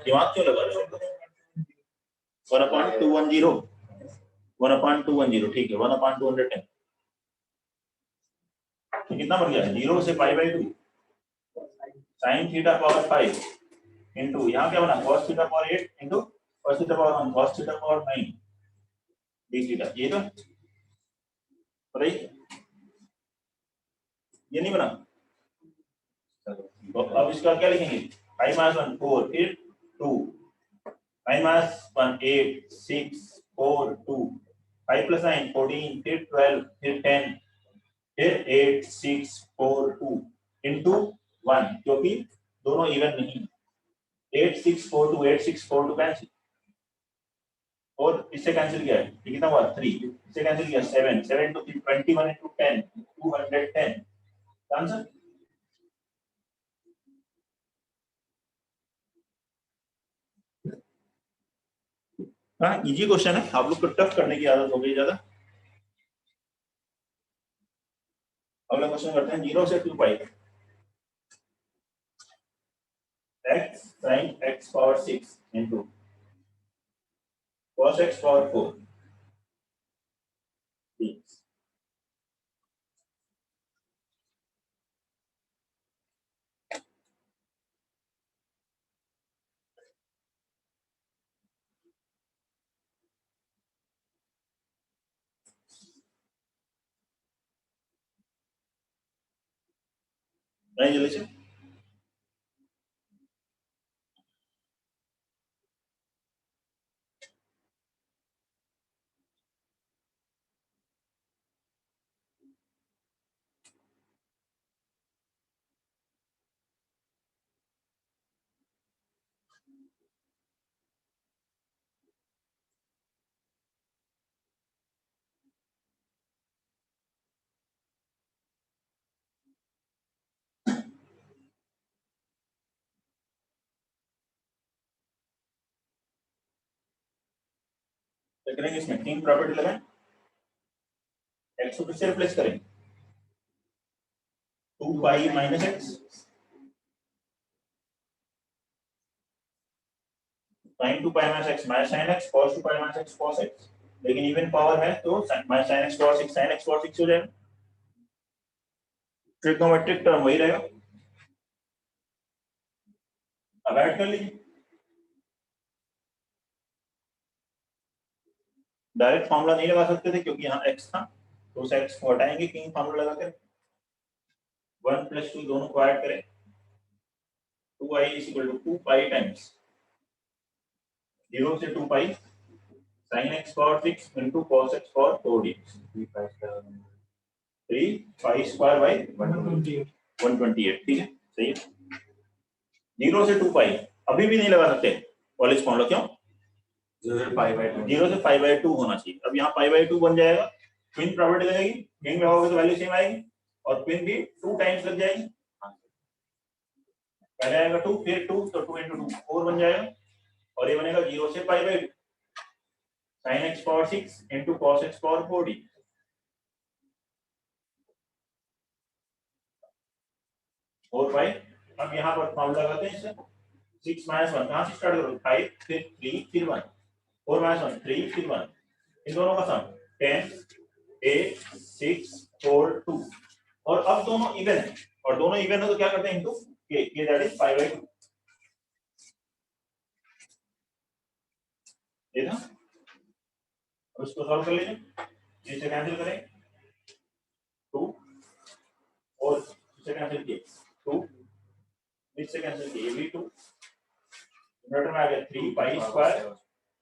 दिमाग क्यों लगा रहे हो। 1/210, 1/210, ठीक है। 1/210 कितना बन गया, 0 से π/2 साइन थीटा पावर 5 इनटू यहाँ क्या बना, cos theta power 8 into cos theta power 1 cos theta power 9 d theta. ये तो बताइए, ये नहीं बना। तो अब इसका क्या लिखेंगे, 5 - 1 4 फिर 2, 5 - 1 8 6 4 2, 5 + 9 14 फिर 12 फिर 10 फिर 8 6 4 2 इनटू 1, क्योंकि दोनों इवन नहीं। 8 6 4 2 8 6 4 2 कैंसिल, और इससे कैंसिल किया है, ये कितना हुआ 3, इससे कैंसिल किया 7 7 2 21 into 10 210 आंसर। हाँ इजी क्वेश्चन है, आप लोग को टफ करने की आदत हो गई ज्यादा। अगला क्वेश्चन करते हैं, 0 से 2 पाई x sin x power 6 into cos x power 4 dx. नहीं जल्दी से क्या करेंगे इसमें तीन प्रॉपर्टी लगाएं x को किससे रिप्लेस करेंगे 2 pi minus x sin 2 pi minus x minus sin x cos 2 pi minus x cos x लेकिन इवन पावर है तो minus sin x cos 6 sin x cos 6 हो जाएगा ट्रिग्नोमेट्रिक टर्म वही रहेगा अब ऐड कर लीजिए डायरेक्ट फॉर्मूला नहीं लगा सकते थे क्योंकि यहाँ x था तो उस x को हटाएंगे किंग फॉर्मूला लगा कर 1 + 2 दोनों को ऐड करें 2i = 2 पाई टाइम्स 0 से 2 पाई sin x power 6 into cos x power 4 dx 3 pi square by 128. 128 ठीक है सही है 0 से 2 पाई अभी भी नहीं लगा सकते कॉलेज फॉर्मूला क्यों 0 से पाई बाय 2 0 से पाई बाय 2 होना चाहिए अब यहाँ पाई बाय 2 बन जाएगा ट्विन प्रॉपर्टी लगेगी ट्विन लगाओगे तो वैल्यू सेम आएगी और ट्विन भी 2 टाइम्स लग जाएगी पहले आएगा 2 फिर 2 तो 2 × 2 4 बन जाएगा और ये बनेगा 0 से pi by 2 sin x power 6 into cos x power 4d 4 पाई अब यहाँ पर फॉर्मूला लगाते हैं इससे 6 - 1 कहाँ से स्टार्ट करोगे 5 फिर 3 फिर 1 4 - 1 3 फिर 1 इन दोनों का सम 10 8 6 4 2 और अब दोनों इवन है और दोनों इवन है तो क्या करते हैं इनटू के दैट इज 5/2 ये था अब इसको सॉल्व कर लीजिए इसे कैंसिल करें 2 और इसे कैंसिल किए 2 इससे कैंसिल किए ये भी 2 न्यूमरेटर में आ गया 3 पाई स्क्वायर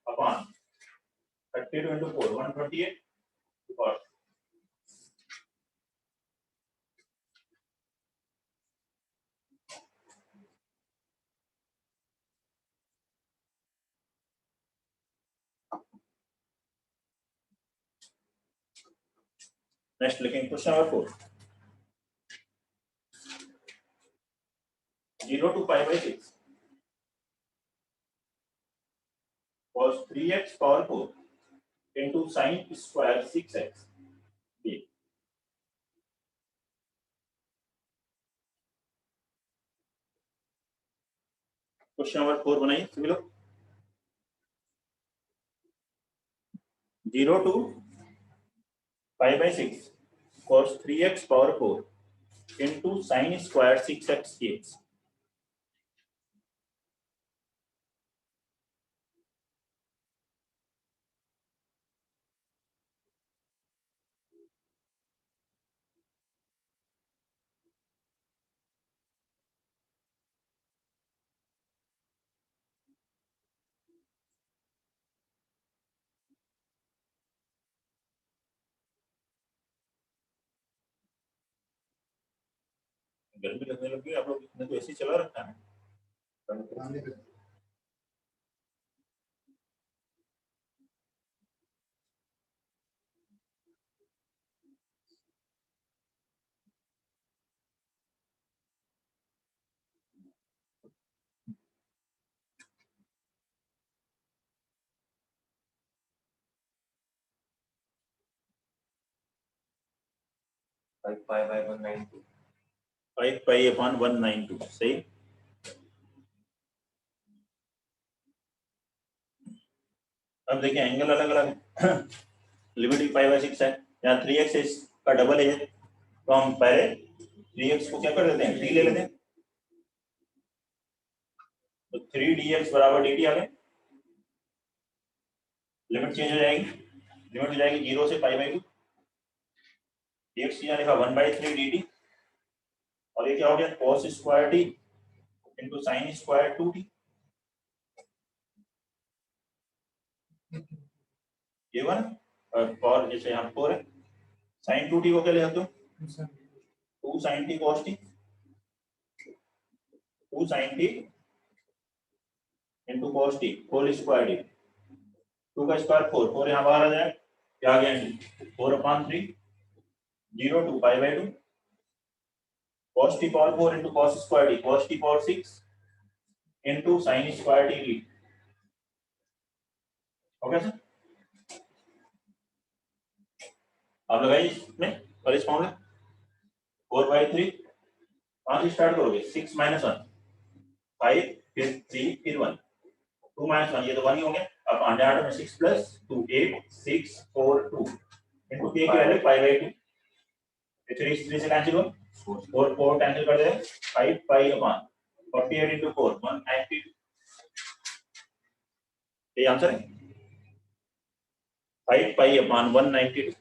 अपॉन 32 into 4 128 और नेक्स्ट लिखेंगे question number 4 0 to pi by 6 cos 3x power 4 into sin square 6x dx question number 4 बनाइए सभी लोग 0 to pi by 6 cos 3x power 4 into sin square 6x dx गर्मी लगने लगी आप लोग इतने तो ऐसे ही चला रखा है 5 pi by 192 5 pi upon 192 सही अब देखिए एंगल अलग अलग है। लिमिट पाई बाय 6 है, यहाँ 3x का डबल है, तो हम पहले 3x को क्या कर देते हैं, 3 ले लेते हैं, तो 3dx बराबर dt आ गए। लिमिट चेंज हो जाएगी, लिमिट हो जाएगी 0 से पाई बाय 2, dx यहाँ लिखा 1/3 dt, और ये क्या हो गया, cos square t into sine square 2t, ये वन, और cos जैसे यहाँ 4 है, साइन 2t को क्या ले सकते हो, 2 sin t cos t, 2 sin t into cos t whole square t, 2 का स्क्वायर 4, 4 यहाँ बाहर आ जाए, क्या आ गया 4/3 0 to pi by 2 cos t power 4 into cos square t, cos t power 6 into sin square t dt, okay sir. आप लगाइए इसमें और इस फॉर्मूला 4/3, कहाँ से स्टार्ट करोगे, 6 - 1 5 फिर 3 फिर 1, 2 - 1 ये तो 1 ही हो गया। अब 8 में 6 प्लस 2 8 6 4 2 इनटू k की वैल्यू पाई बाय 2, 3 से कैंसिल हो, 4 4 कैंसिल कर दे, 5 पाई अपॉन 48 into 4 192, ये आंसर है 5 pi upon 192।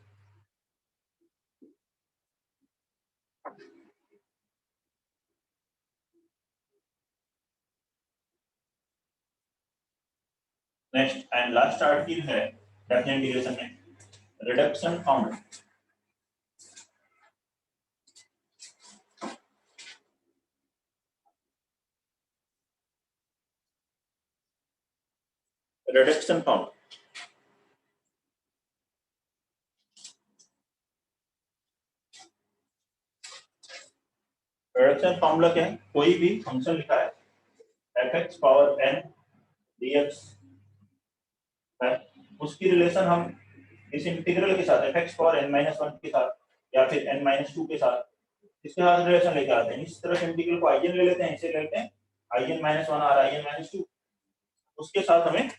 Next and last article है डेफिनेट इंटीग्रेशन में, reduction formula. Reduction formula, reduction formula क्या है, कोई भी फंक्शन लिखा है fx पावर n dx है, उसकी रिलेशन हम इस इंटीग्रल के साथ fx पावर n - 1 के साथ या फिर n - 2 के साथ इसके साथ रिलेशन लेके आते हैं। इस तरह से इंटीग्रल को in ले लेते हैं, इसे ले लेते हैं in - 1 और in - 2, उसके साथ हमें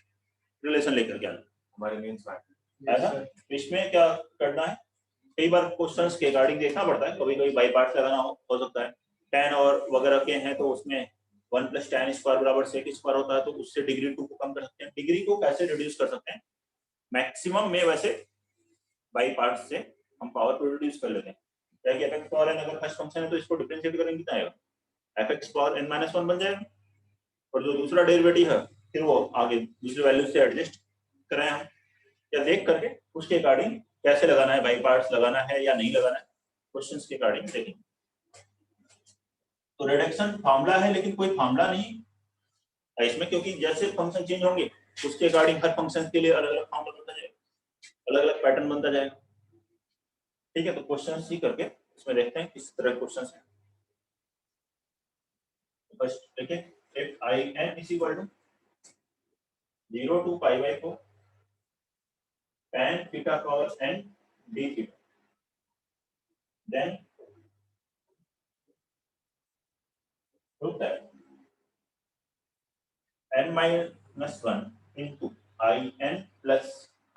रिलेशन लेकर के आना हमारे मेंस में है ना। इसमें क्या करना है, कई बार क्वेश्चंस के अकॉर्डिंग देखना पड़ता है, कभी कभी बाई पार्ट्स लगाना हो सकता है, tan और वगैरह के हैं तो उसमें 1 + tan स्क्वायर बराबर sec स्क्वायर होता है, तो उससे डिग्री 2 को कम कर सकते हैं। डिग्री को कैसे रिड्यूस कर सकते हैं, मैक्सिमम में वैसे बाई पार्ट्स से हम पावर को रिड्यूस कर लेते हैं। क्या कि fx पावर n अगर फर्स्ट फंक्शन है तो इसको डिफरेंशिएट करेंगे कितना आएगा, fx पावर n - 1 बन जाएगा, और जो दूसरा डेरिवेटिव है फिर वो आगे दूसरी वैल्यू से एडजस्ट करें हम, या देख करके उसके अकॉर्डिंग कैसे लगाना है, बाई पार्ट्स लगाना है या नहीं लगाना है, क्वेश्चंस के अकॉर्डिंग देखेंगे। तो रिडक्शन फार्मूला है लेकिन कोई फार्मूला नहीं है इसमें, क्योंकि जैसे फंक्शन चेंज होंगे उसके अकॉर्डिंग हर फंक्शन के लिए अलग अलग फार्मूला बनता जाएगा, अलग अलग पैटर्न बनता जाएगा। ठीक है, तो क्वेश्चन सी करके इसमें देखते हैं किस तरह क्वेश्चन है। फर्स्ट देखिए, if I n is equal to 0 to pi by 4 tan theta cos n d theta, then prove that n minus 1 into in plus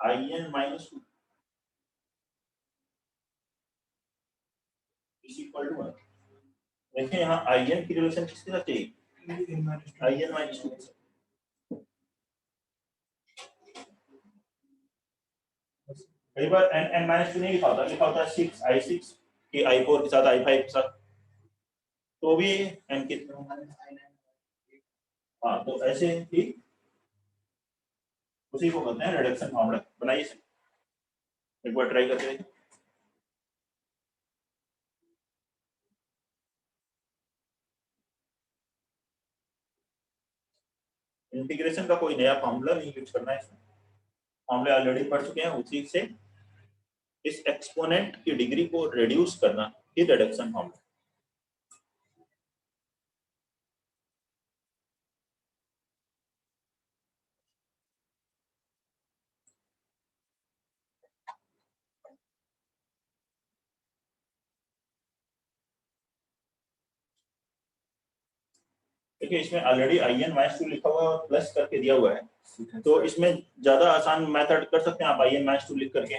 in minus 2 is equal to 1। देखिए यहाँ in की रिलेशन किसके साथ चाहिए, in minus 2 के साथ। कई बार n minus 2 नहीं लिखा होता 6 i6 के i4 के साथ i5 के साथ, तो भी n के, हाँ तो ऐसे ही उसी को कहते हैं रिडक्शन फॉर्मूला। बनाइए एक बार ट्राई करके देखिए। इंटीग्रेशन का कोई नया फॉर्मूला नहीं यूज करना है इसमें, फॉर्मूले ऑलरेडी पढ़ चुके हैं, उसी से इस एक्सपोनेंट की डिग्री को रिड्यूस करना ही रिडक्शन फॉर्मूला। देखिए इसमें already I n minus two लिखा हुआ है और प्लस करके दिया हुआ है, तो इसमें ज्यादा आसान मेथड कर सकते हैं आप आई एन माइनस टू लिख करके,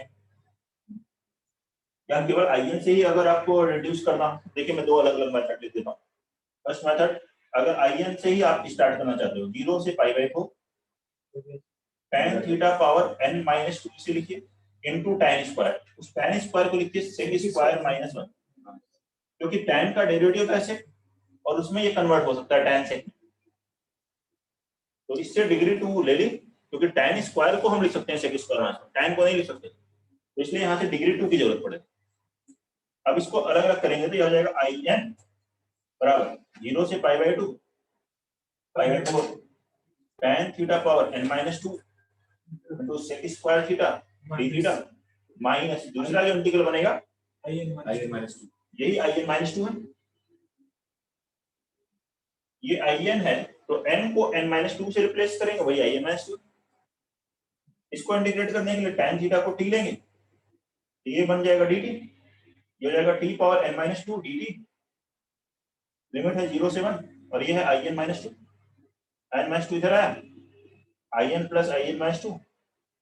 या केवल आई एन से ही अगर आपको रिड्यूस करना। देखिए मैं दो अलग अलग मेथड लिख देता हूँ। फर्स्ट मेथड, अगर आई एन से ही आप स्टार्ट करना चाहते हो, 0 से पाई बाई को tan theta power n minus two से लिखिए इनटू tan स्क्वायर, उस tan स्क्वायर को लिखिए sec स्क्वायर माइनस 1, क्योंकि tan का डेरिवेटिव है sec और उसमें ये कन्वर्ट हो सकता है tan sec, तो इससे डिग्री 2 ले ली, क्योंकि tan स्क्वायर को हम लिख सकते हैं sec स्क्वायर माइनस 1, tan को नहीं लिख सकते, तो इसलिए यहाँ से डिग्री 2 की जरूरत पड़ेगी। अब इसको अलग अलग करेंगे तो ये हो जाएगा आई एन बराबर 0 से pi by 2 pi by 4 tan theta power n minus 2 तो sec square theta d theta minus दूसरा जो इंटीग्रल बनेगा आई एन माइनस 2, यही आई एन माइनस 2 है, ये आई एन है तो n को n माइनस 2 से रिप्लेस करेंगे, वही आई एन माइनस 2। इसको इंटीग्रेट करने के लिए tan थीटा को t लेंगे, ये बन जाएगा dt, ये हो जाएगा t power n minus 2 dt, limit है 0 से 1, और ये है I n minus 2, n minus 2 इधर आया, I n plus I n minus 2,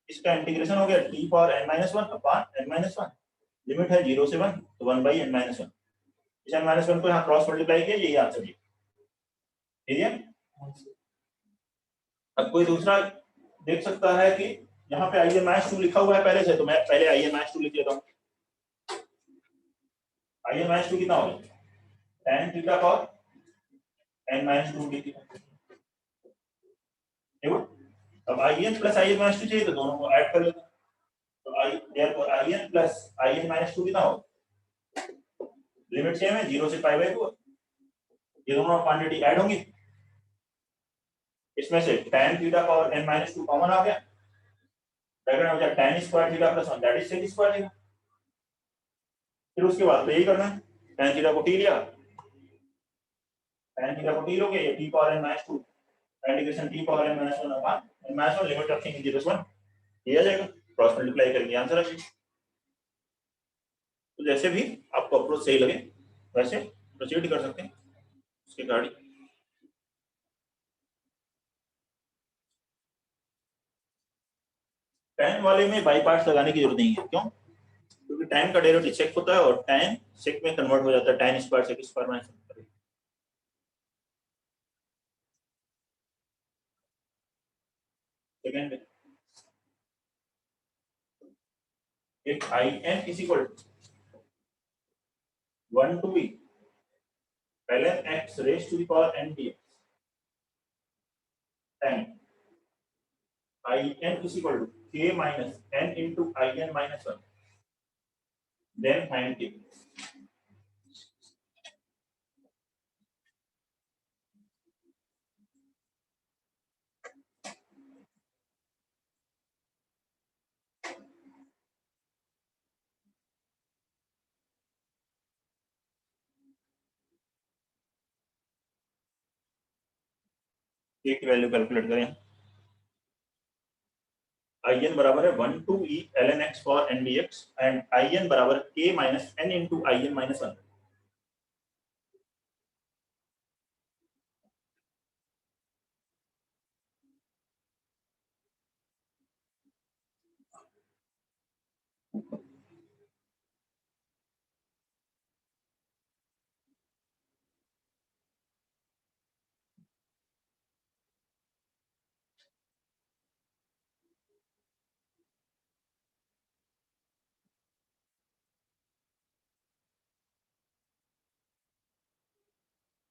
इसका इंटीग्रेशन हो गया t power n minus 1 upon n minus 1, limit है 0 से 1 तो 1 बाई n माइनस 1, इस n माइनस 1 को यहाँ क्रॉस मल्टीप्लाई किया, यही आंसर है, ठीक है। अब कोई दूसरा देख सकता है कि यहाँ पे आई एन माइनस 2 लिखा हुआ है पहले से, तो मैं पहले आई एन माइनस 2 लिख लेता हूँ। आई एन माइनस 2 कितना होगा, tan theta power n minus 2 dt, देखो अब I n plus I n minus 2 चाहिए तो दोनों को ऐड कर लेते हैं, तो I n plus I n minus 2 कितना होगा, लिमिट सेम है 0 से पाई बाई 4, ये दोनों क्वांटिटी ऐड होंगी, इसमें से tan theta power n minus 2 common आ गया, ब्रैकेट में tan square theta plus 1 that is sec square theta, फिर उसके बाद तो यही करना है, tan थीटा को t लिया, tan थीटा को t लोगे, ये t power n minus 2 integration t power n minus 1 upon n minus 1 limit रखेंगे 0 से 1, ये आ जाएगा, क्रॉस मल्टीप्लाई करेंगे आंसर आ जाएगा। तो जैसे भी आपको अप्रोच सही लगे वैसे प्रोसीड कर सकते हैं उसके गाड़ी। tan वाले में बाई पार्ट्स लगाने की जरूरत नहीं है, क्यों, क्योंकि tan का डेरिवेटिव सेक होता है और tan सेक में कन्वर्ट हो जाता है, tan square sec square minus 1। Second में if in is equal to 1 to b ln x raised to the power n dx, then in is equal to k minus n into in minus 1, then find k। k की वैल्यू कैलकुलेट करें, in बराबर है 1 to e ln x for n dx and in बराबर k minus n into in minus 1।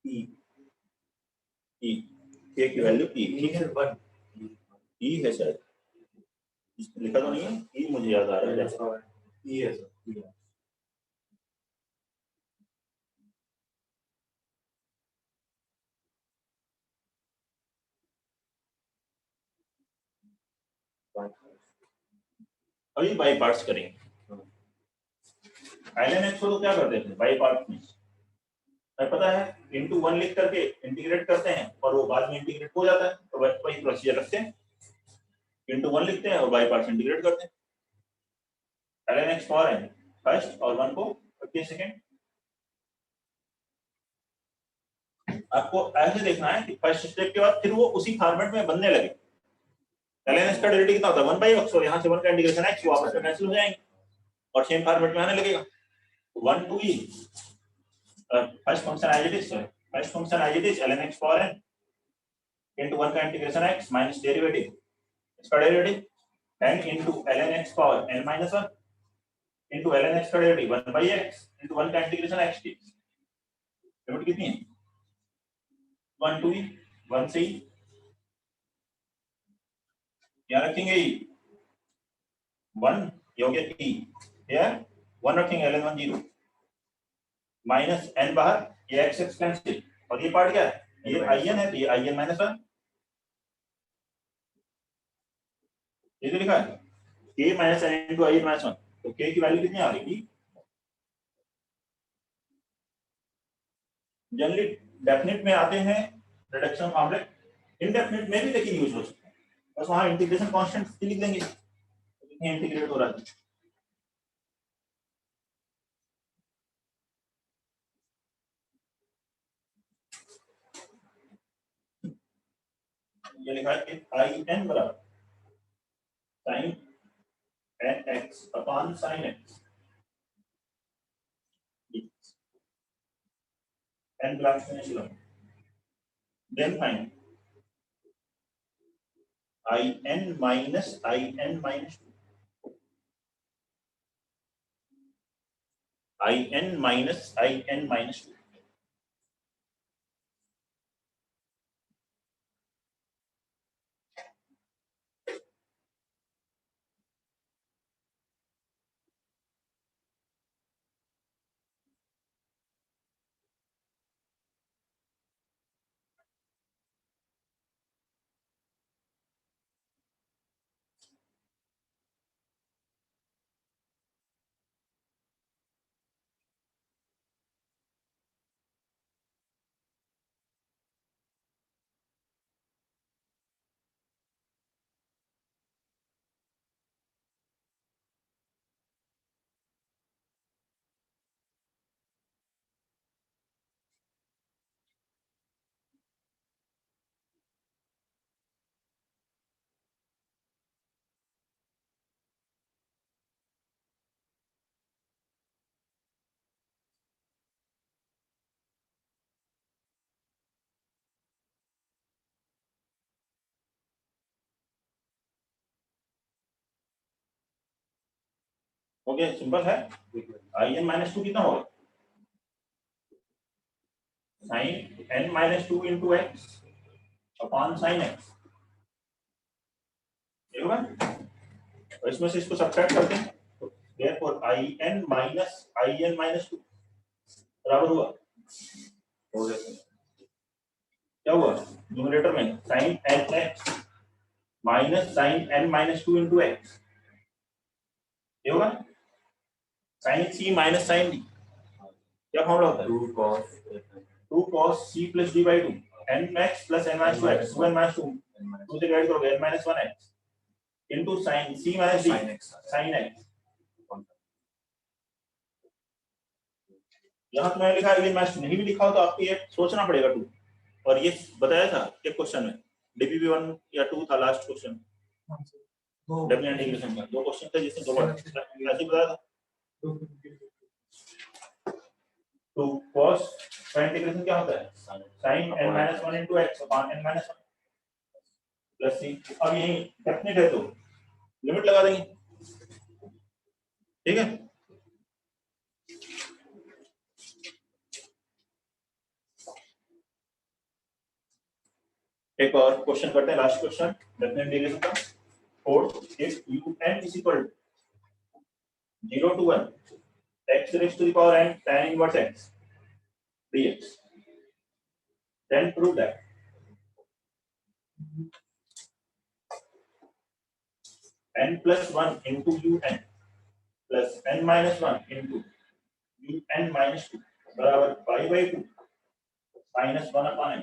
e e k की वैल्यू e, ठीक है, 1 e है शायद, लिखा तो नहीं है e, मुझे याद आ रहा है ई है सर, अभी बाई पार्ट्स करेंगे। ln x को तो क्या करते थे बाई पार्ट्स में, पता है इनटू 1 लिख करके इंटीग्रेट करते हैं और वो बाद में इंटीग्रेट हो जाता है, तो वही प्रोसीजर रखते हैं, इनटू 1 लिखते हैं और बाई पार्ट्स इंटीग्रेट करते हैं, ln x power n first और 1 को 50 सेकंड, आपको ऐसे देखना है कि फर्स्ट स्टेप के बाद फिर वो उसी फॉर्मेट में बनने लगे। ln x का डेरिवेटिव कितना होता है 1 बाई x, और यहाँ से 1 का इंटीग्रेशन x वो आपस में कैंसिल हो जाएंगे और सेम फॉर्मेट में आने लगेगा 1 to e first function as it is, first function as it is ln x power n into 1 का इंटीग्रेशन x माइनस डेरिवेटिव, इसका derivative n into ln x power n minus 1 into ln x का डेरिवेटिव 1 by x into 1 का इंटीग्रेशन x t। लिमिट कितनी है 1 to e, 1 से e क्या रखेंगे e 1 ये हो गया e, या 1 रखेंगे ln 1 0 माइनस n बाहर, ये x x कैंसिल, और ये पार्ट क्या है, ये in है तो ये in माइनस 1, ये तो लिखा है k minus n into in minus 1, तो k की वैल्यू कितनी आ रही है, जनरली डेफिनेट में आते हैं रिडक्शन फॉर्मूले, इनडेफिनेट में भी लेकिन यूज हो सकते हैं, बस वहां इंटीग्रेशन कांस्टेंट लिख देंगे कितने इंटीग्रेट हो रहा है। ये लिखा है कि आई एन बराबर sine n x upon sine x, n belongs to natural, then find I n minus 2, I n minus 2। हो गया, सिंपल है। आई एन माइनस 2 कितना होगा, sine n minus 2 into x upon sine x, ये होगा, और इसमें से इसको सब्ट्रैक्ट करते हैं तो देयरफॉर आई एन माइनस 2 बराबर हुआ, हो गया, क्या हुआ न्यूमरेटर में sine n x minus sine n minus 2 into x, ये होगा sine C minus sine D, क्या फॉर्मूला होता है 2 cos c plus d by 2 n max plus n minus 2 x 2 n minus 2 2 से डिवाइड करोगे n minus 1 x into sin c minus d sin x, यहाँ तो मैंने लिखा है माइनस नहीं भी लिखा हो तो आपको ये सोचना पड़ेगा 2, और ये बताया था एक क्वेश्चन में डीपीपी 1 या 2 था लास्ट क्वेश्चन, डेफिनेट इंटीग्रेशन का 2 क्वेश्चन थे जिसमें 2 बार ऐसे ही बताया था। तो cos का इंटीग्रेशन क्या होता है sin n minus 1 into x upon n minus 1 plus c, अब यही डेफिनेट है तो लिमिट लगा देंगे, ठीक है। एक और क्वेश्चन करते हैं, लास्ट क्वेश्चन डेफिनेट इंटीग्रेशन का, fourth if un is equal to 0 to 1 x raised to the power n tan inverse x dx, then prove that n plus 1 into un plus n minus 1 into un minus 2 बराबर pi by 2 minus 1 upon n।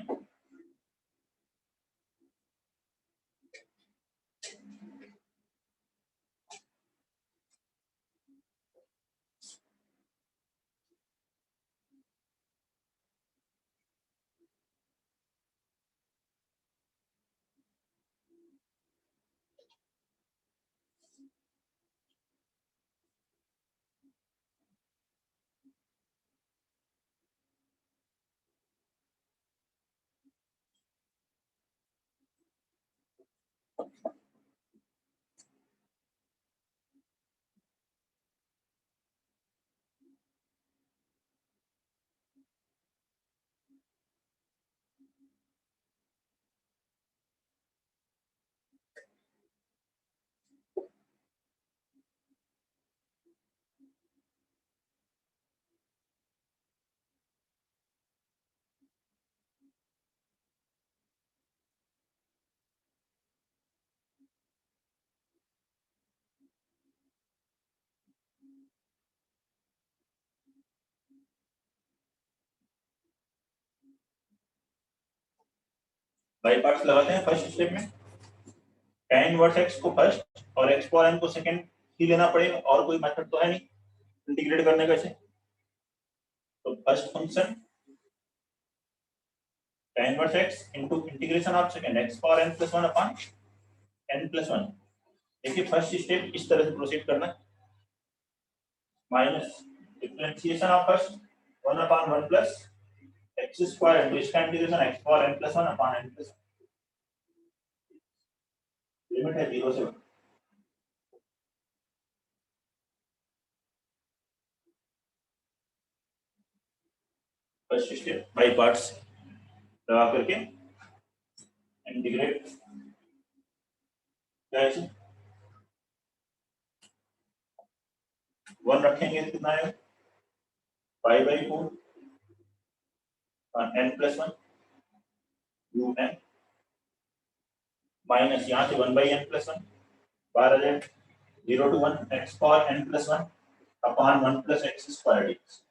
By parts लगाते हैं फर्स्ट स्टेप में, tan इनवर्स x को फर्स्ट और x पावर n को सेकंड ही लेना पड़ेगा, और कोई मेथड तो है नहीं इंटीग्रेट करने का इसे। तो first function tan inverse x into integration of second x power n + 1 upon n + 1। देखिए फर्स्ट स्टेप इस तरह से प्रोसीड करना, minus differentiation of first 1 upon 1 plus x square into इसका integration x power n + 1 upon n + 1। Limit है 0 से 1। फर्स्ट स्टेप बाई पार्ट्स लगा करके इंटीग्रेट कैसे 1 रखेंगे तो कितना आएगा 5/4 n + 1 un माइनस यहाँ से 1/n + 1 बाहर आ जाए 0 to 1 x power n + 1 upon 1 + x square dx।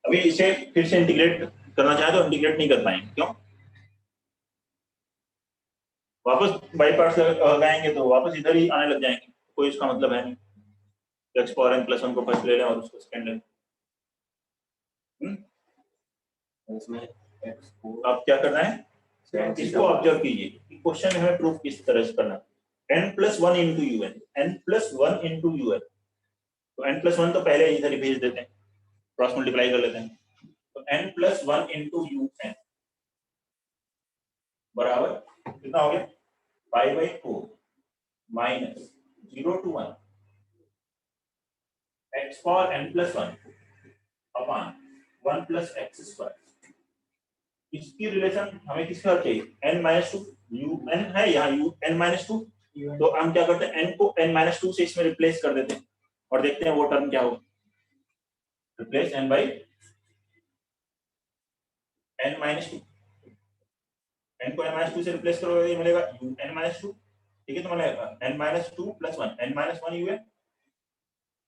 अभी इसे फिर से इंटीग्रेट करना चाहे तो इंटीग्रेट नहीं कर पाएंगे, क्यों? वापस बाई पार्ट्स लगाएंगे तो वापस इधर ही आने लग जाएंगे, कोई इसका मतलब है नहीं। x पावर n + 1 को फर्स्ट ले लें और उसको सेकंड ले लें। इसमें x को आप क्या करना है, इसको ऑब्जर्व कीजिए कि क्वेश्चन में हमें प्रूफ किस तरह से करना है। n + 1 * un, n + 1 * un, तो n + 1 तो पहले इधर ही भेज देते हैं, क्रॉस मल्टीप्लाई कर लेते हैं। तो n + 1 * un बराबर कितना हो गया 5/4 minus 0 to 1 x power n + 1 upon 1 + x square. इसकी रिलेशन हमें किसके साथ चाहिए, n - 2 un है यहाँ n - 2, तो हम क्या करते हैं n को n - 2 से इसमें रिप्लेस कर देते हैं और देखते हैं वो टर्म क्या होगा। Replace n by n - 2, n को n - 2 से रिप्लेस करोगे ये मिलेगा un - 2, ठीक है। तो मिलेगा n - 2 + 1 n - 1 un,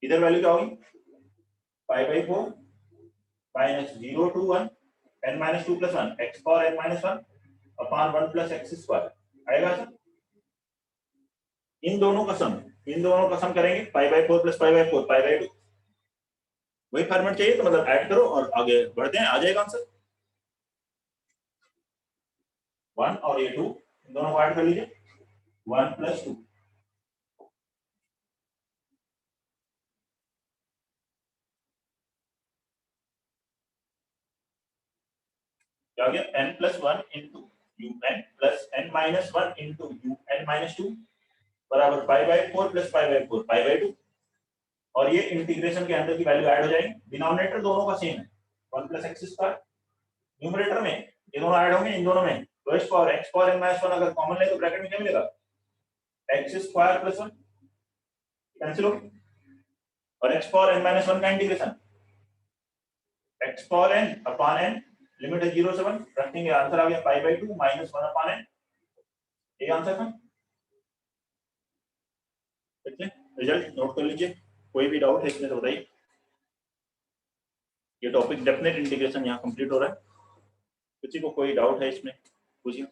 इधर वैल्यू क्या होगी 5/4 minus 0 to 1 n - 2 + 1 x power n - 1 upon 1 + x square आएगा सर। इन दोनों का सम करेंगे 5/4 + 5/4 π/2, वही फॉर्मेट चाहिए तो मतलब ऐड करो और आगे बढ़ते हैं, आ जाएगा आंसर। 1 और ये 2 इन दोनों को ऐड कर लीजिए 1 + 2 क्या हो गया n + 1 * un plus n - 1 * un - 2 बराबर 5/4 + 5/4 π/2, और ये इंटीग्रेशन के अंदर की वैल्यू ऐड हो जाएगी। डिनोमिनेटर दोनों का सेम है 1 + x स्क्वायर, न्यूमरेटर में ये दोनों ऐड होंगे, इन दोनों में तो x पावर n - 1 अगर कॉमन ले तो ब्रैकेट में क्या मिलेगा x स्क्वायर + 1 कैंसिल हो, और x पावर n - 1 का integration x power n upon n, limit है 0 से 1 रखेंगे, आंसर आ गया 5/2 माइनस 1 अपॉन n, ये आंसर था। ठीक है, रिजल्ट नोट कर लीजिए, कोई भी डाउट है इसमें तो बताइए। ये टॉपिक डेफिनेट इंटीग्रेशन यहाँ कंप्लीट हो रहा है, किसी को कोई डाउट है इसमें पूछिए।